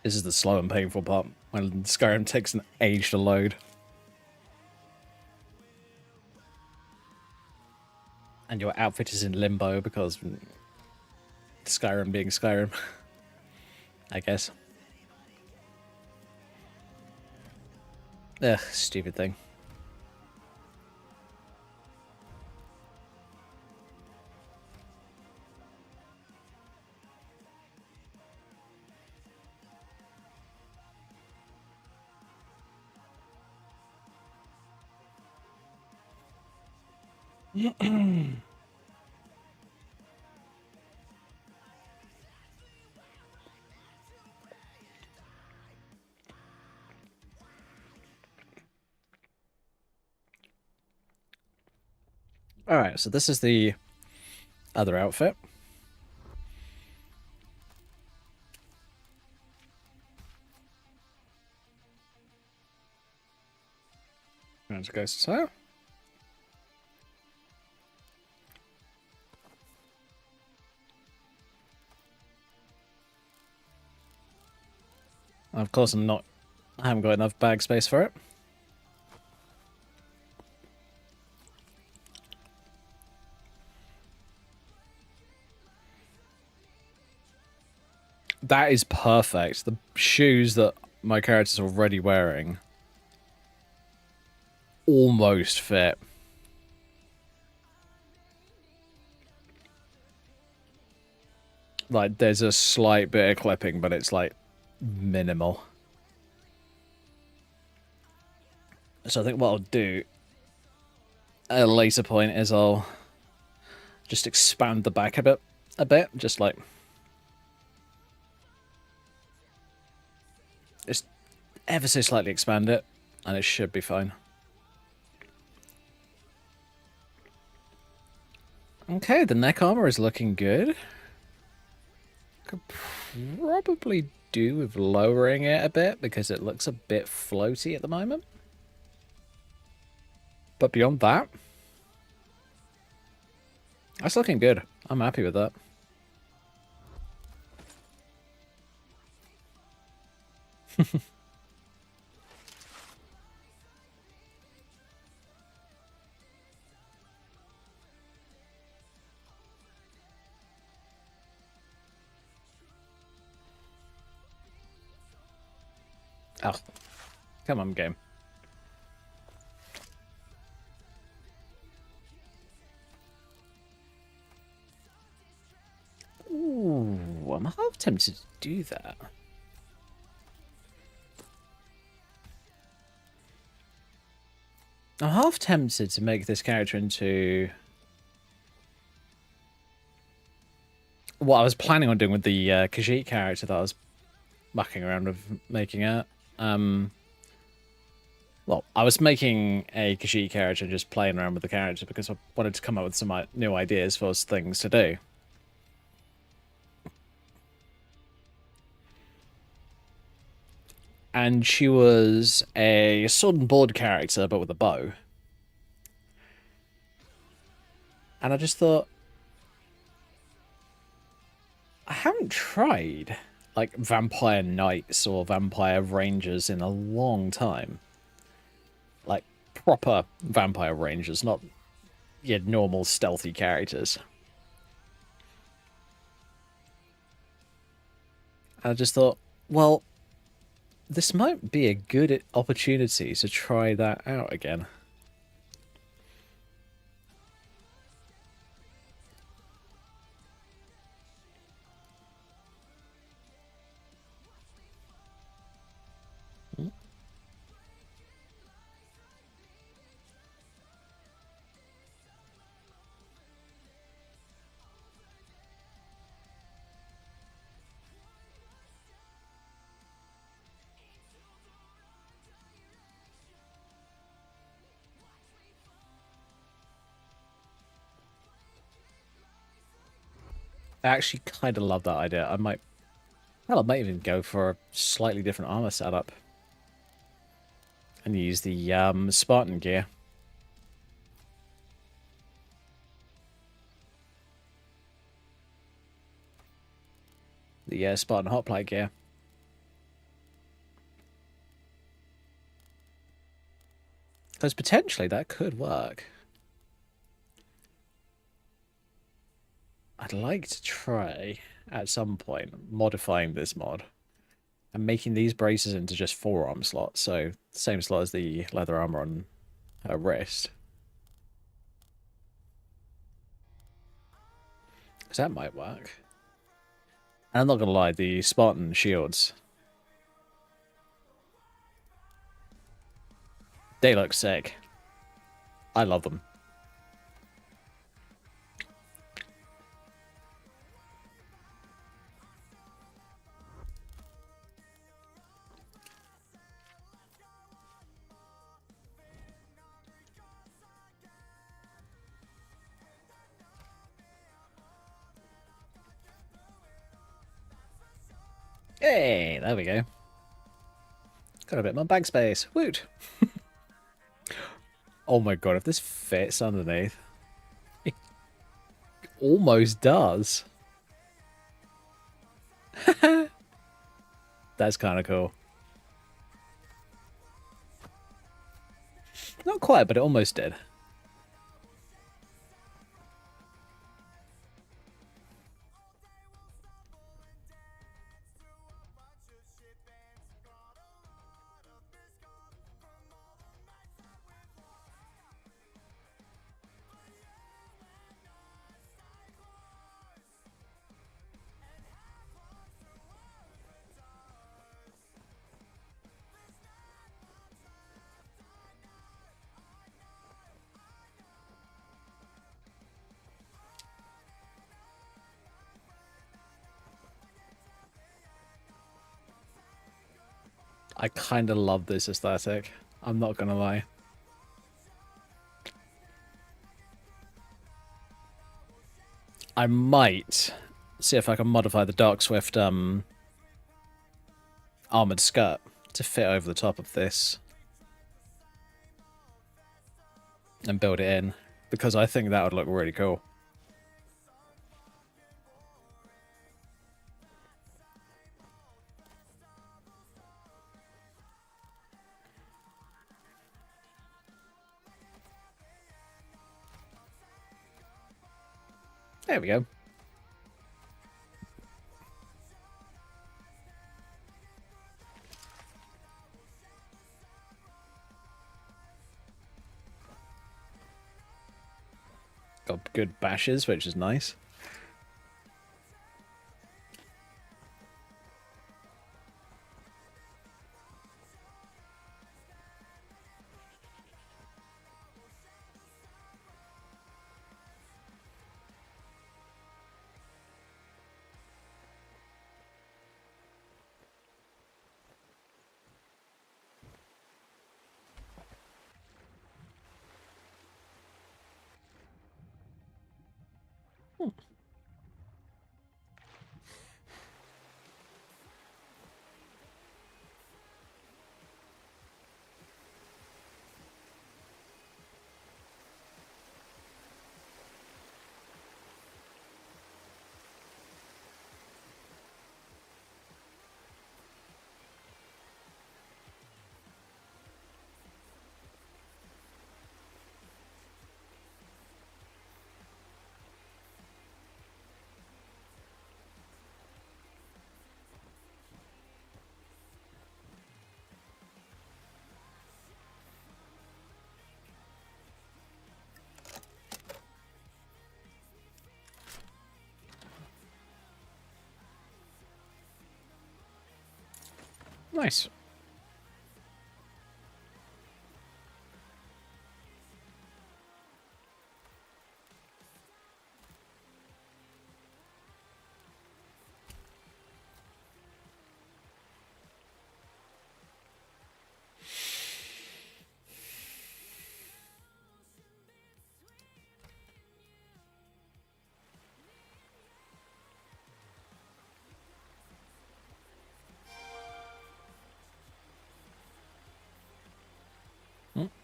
This is the slow and painful part, when Skyrim takes an age to load. And your outfit is in limbo because Skyrim being Skyrim, I guess. Ugh, stupid thing. Alright, so this is the other outfit. Let's go so. Of course I haven't got enough bag space for it. That is perfect. The shoes that my character's already wearing almost fit. Like, there's a slight bit of clipping, but it's, like, minimal. So I think what I'll do at a later point is I'll just expand the back a bit, just like... Just ever so slightly expand it, and it should be fine. Okay, the neck armor is looking good. Could probably do with lowering it a bit because it looks a bit floaty at the moment. But beyond that, that's looking good. I'm happy with that. Oh, come on, game. Ooh, I'm half tempted to do that. I'm half tempted to make this character into what I was planning on doing with the Khajiit character that I was mucking around with making it. Well, I was making a Khajiit character and just playing around with the character because I wanted to come up with some new ideas for things to do. And she was a sword and board character, but with a bow. And I just thought, I haven't tried like vampire knights or vampire rangers in a long time. Like proper vampire rangers, not your normal stealthy characters. And I just thought, well, this might be a good opportunity to try that out again. I actually kind of love that idea. I might even go for a slightly different armor setup and use the Spartan gear. The Spartan hoplite gear. Because potentially that could work. I'd like to try, at some point, modifying this mod and making these braces into just forearm slots, so same slot as the leather armor on her wrist. Because that might work. And I'm not going to lie, the Spartan shields, they look sick. I love them. Hey, there we go. Got a bit more bag space. Woot! Oh my god, if this fits underneath. It almost does. That's kind of cool. Not quite, but it almost did. I kind of love this aesthetic. I'm not gonna lie. I might see if I can modify the Dark Swift armored skirt to fit over the top of this and build it in, because I think that would look really cool. There we go. got good bashes, which is nice. Nice.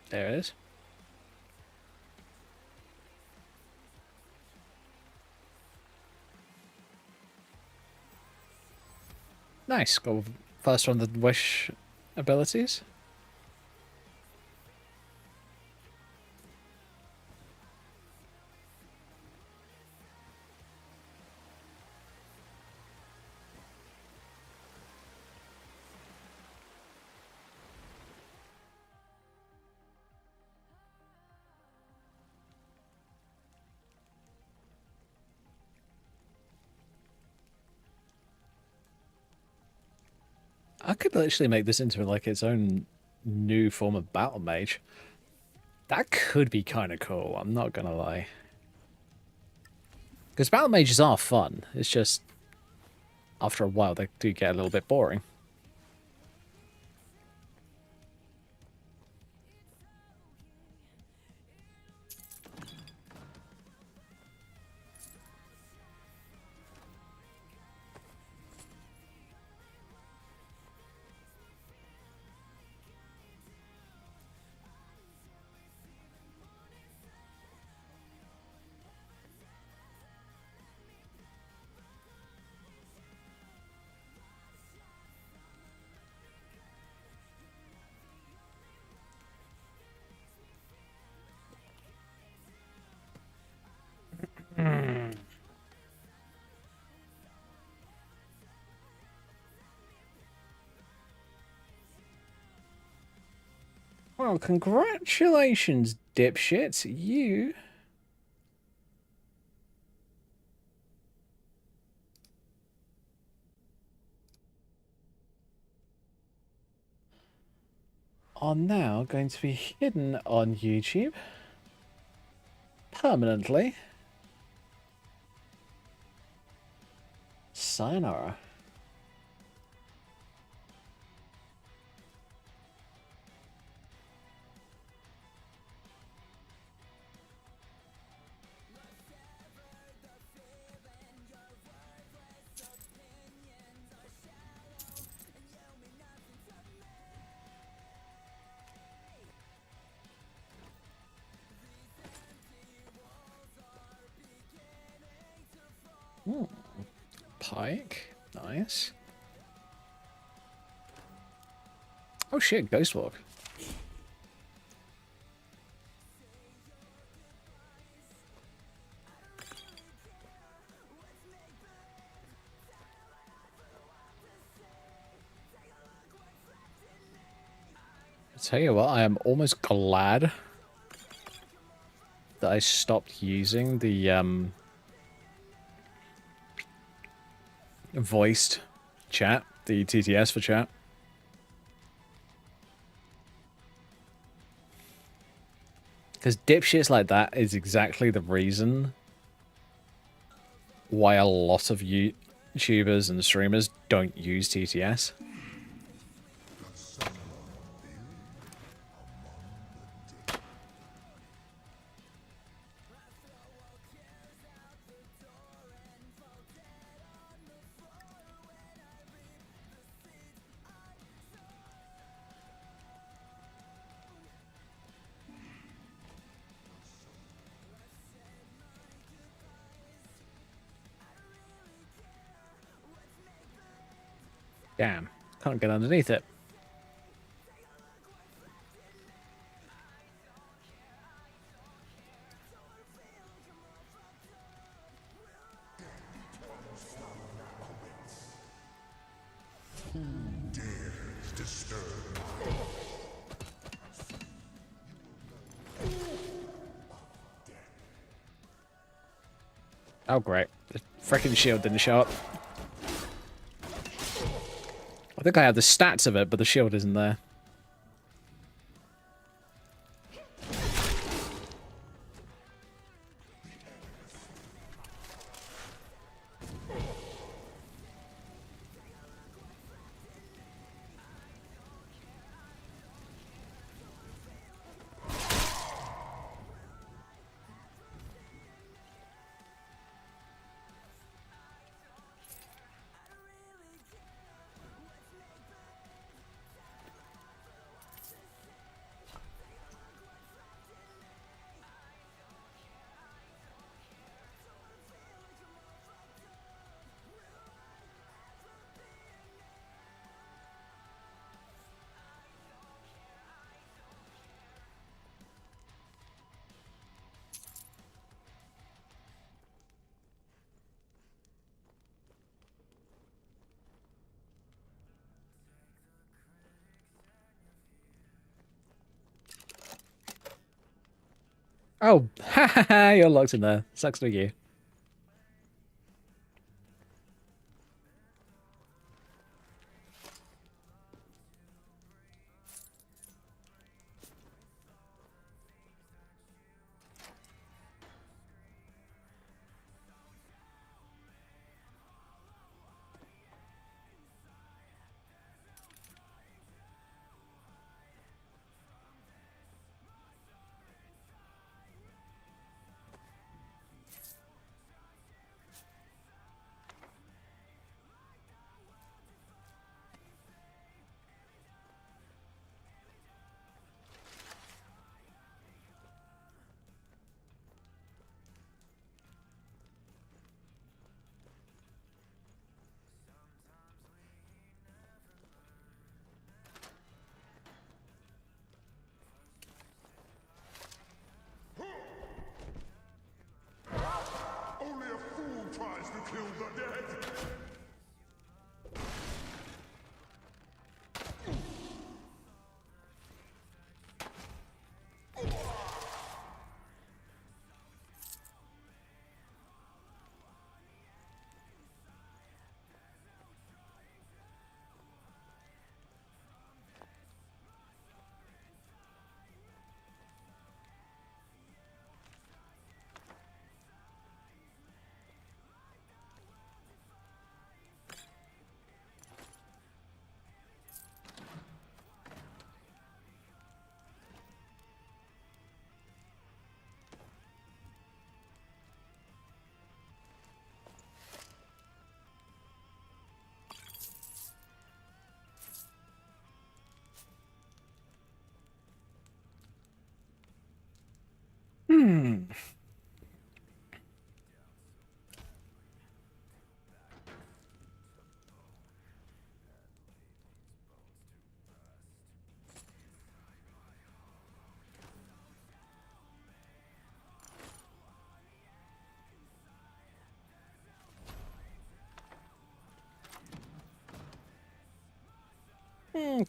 There it is. Nice. Go first on the wish abilities. I could literally make this into like its own new form of battle mage. That could be kind of cool, I'm not gonna lie. Because battle mages are fun, it's just after a while they do get a little bit boring. Well, congratulations, dipshits. You are now going to be hidden on YouTube permanently. Sayonara. Pike. Nice. Oh shit, Ghost Walk. I tell you what, I am almost glad that I stopped using the voiced chat, the TTS for chat. Because dipshits like that is exactly the reason why a lot of YouTubers and streamers don't use TTS. Damn, can't get underneath it. Oh great, the freaking shield didn't show up. I think I have the stats of it, but the shield isn't there. Oh, you're locked in there. Sucks for you. Only a fool tries to kill the dead. Hmm.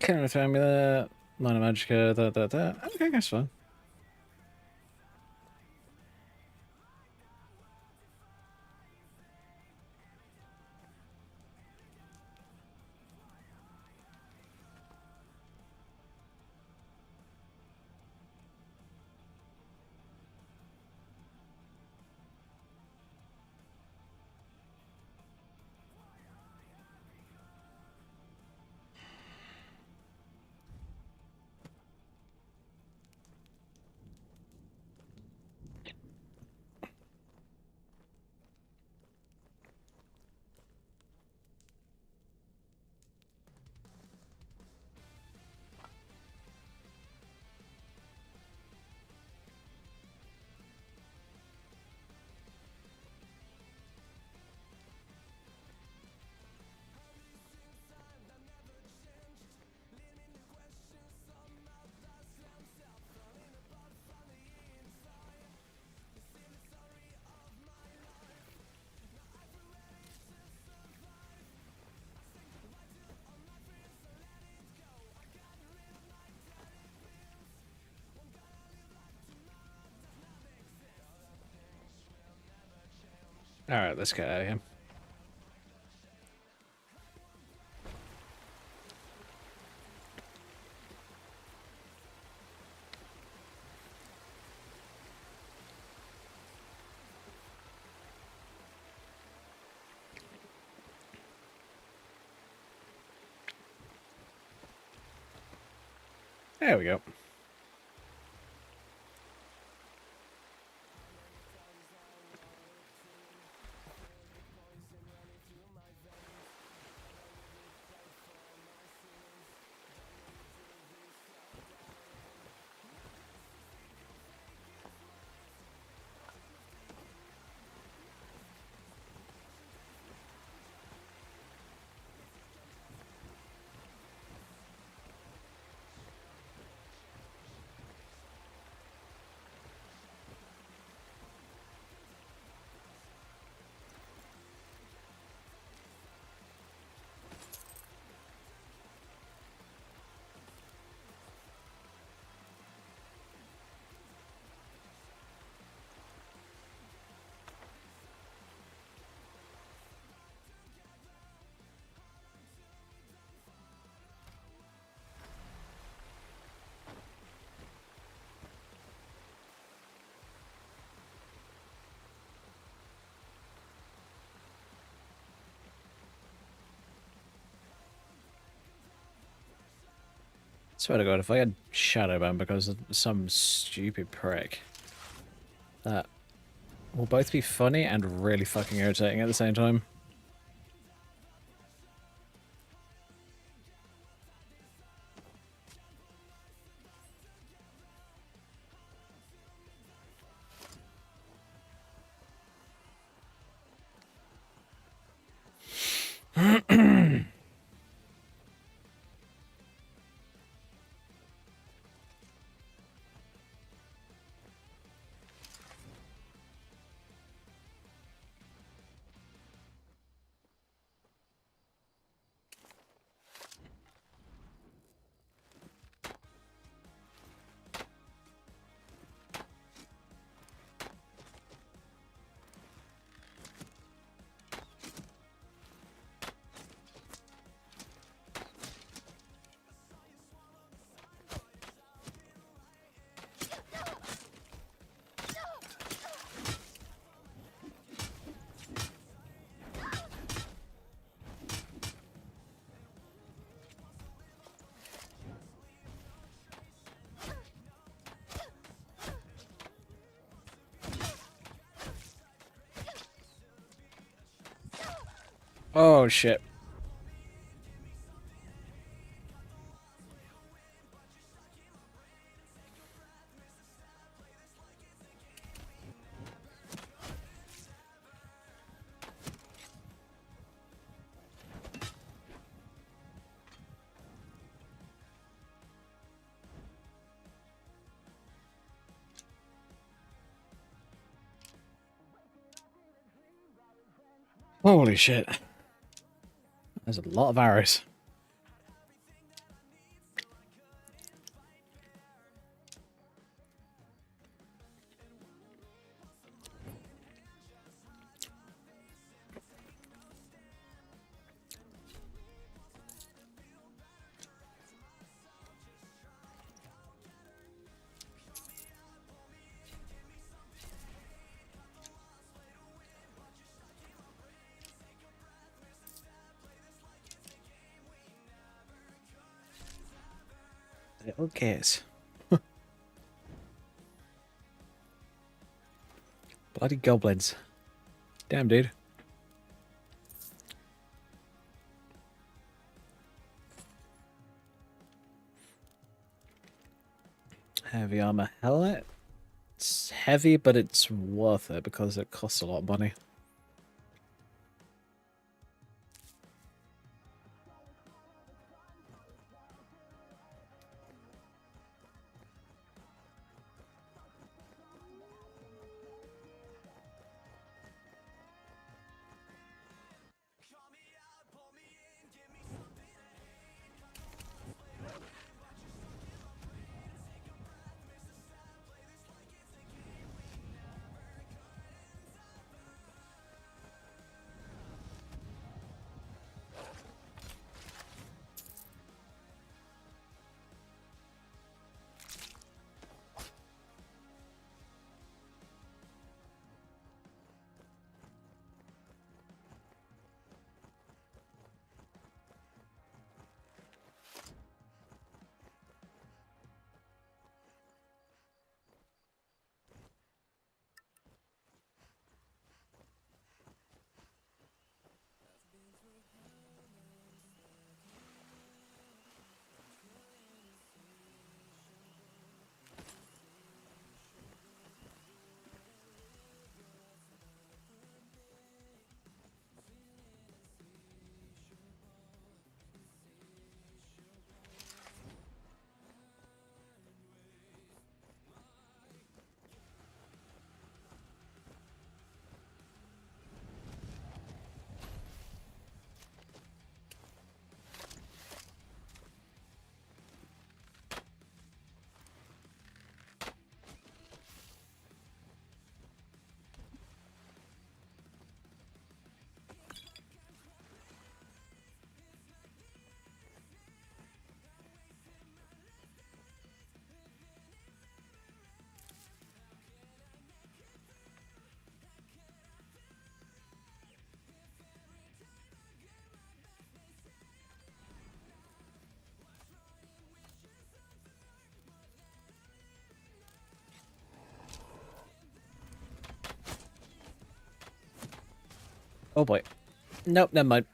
Kind of formula, minor magica, Okay, that's fine. Alright, let's get out of here. There we go. Swear to God, if I had Shadowban because of some stupid prick, that will both be funny and really fucking irritating at the same time. Oh shit. Holy shit. There's a lot of arrows. Little kids. Bloody goblins. Damn, dude. Heavy armor helmet. It's heavy, but it's worth it because it costs a lot of money. Oh boy. Nope, never mind.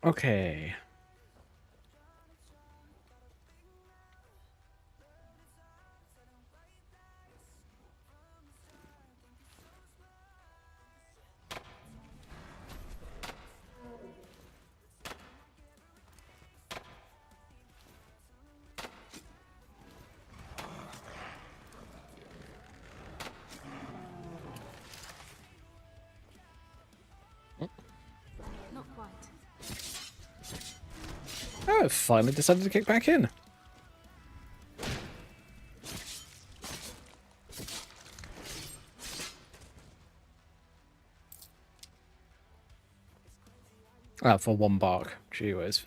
Okay. Not quite. Oh, I've finally decided to kick back in. Ah, for one bark. Gee whiz.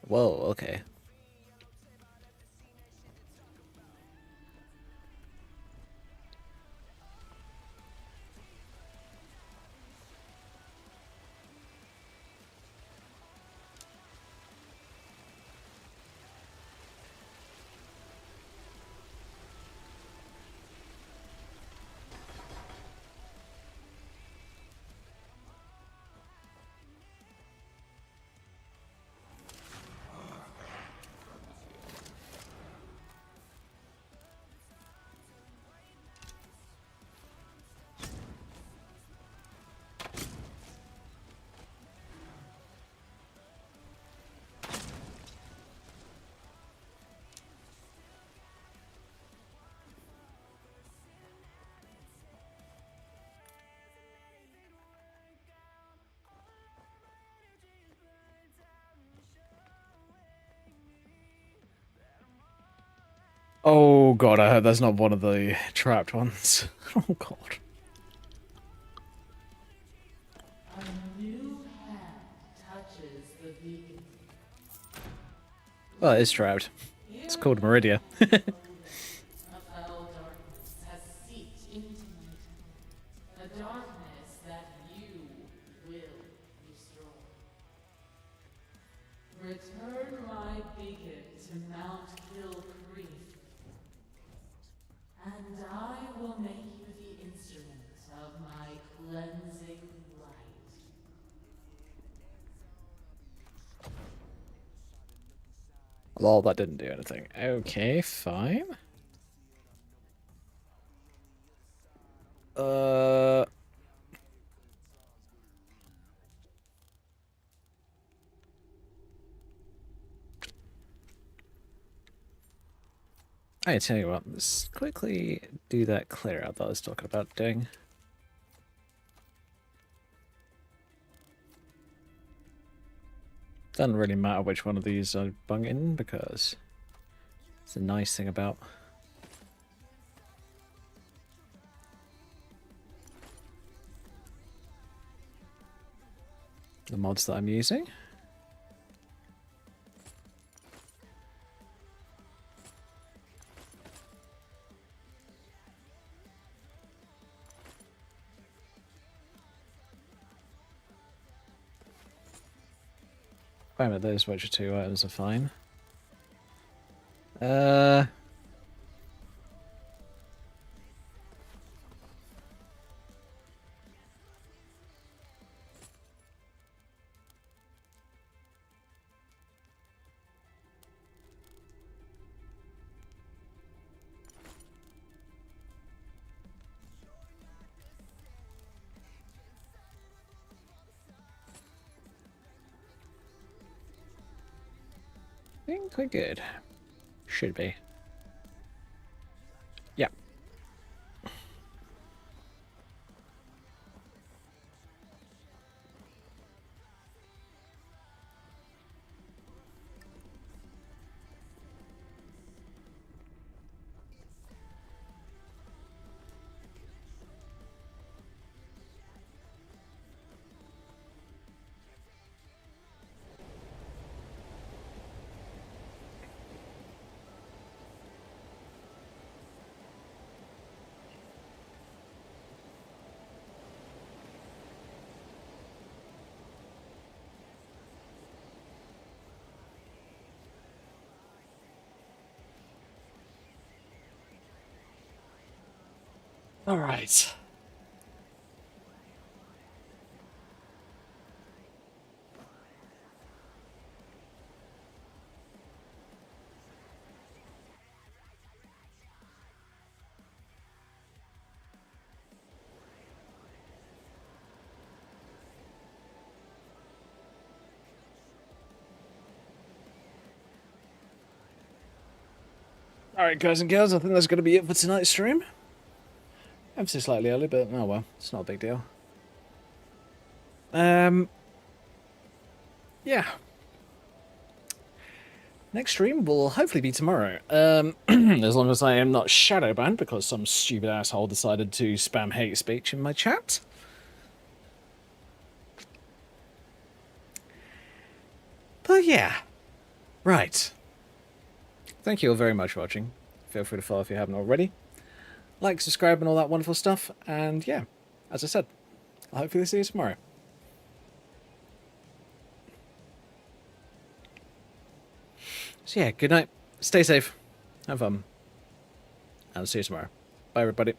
Whoa, okay. Oh god, I hope that's not one of the trapped ones. Oh god. A new hand touches the beacon. Well, it is trapped. It's called Meridia. A foul darkness has seeped into my temple. A darkness that you will destroy. Return my beacon to Mount Hill Creek, and I will make you the instrument of my cleansing light. Lol, that didn't do anything. Okay, fine. I tell you what, let's quickly do that clear out that I was talking about doing. Doesn't really matter which one of these I bung in because it's a nice thing about the mods that I'm using. Wait a minute, those Witcher 2 items are fine. I think we're good. Should be. Yeah. All right. Alright, guys and girls, I think that's going to be it for tonight's stream. Ever so slightly early, but oh well, it's not a big deal. Yeah. Next stream will hopefully be tomorrow. As long as I am not shadow banned because some stupid asshole decided to spam hate speech in my chat. But yeah. Right. Thank you all very much for watching. Feel free to follow if you haven't already. Like, subscribe, and all that wonderful stuff. And yeah, as I said, I'll hopefully see you tomorrow. So yeah, good night. Stay safe. Have fun. And I'll see you tomorrow. Bye, everybody.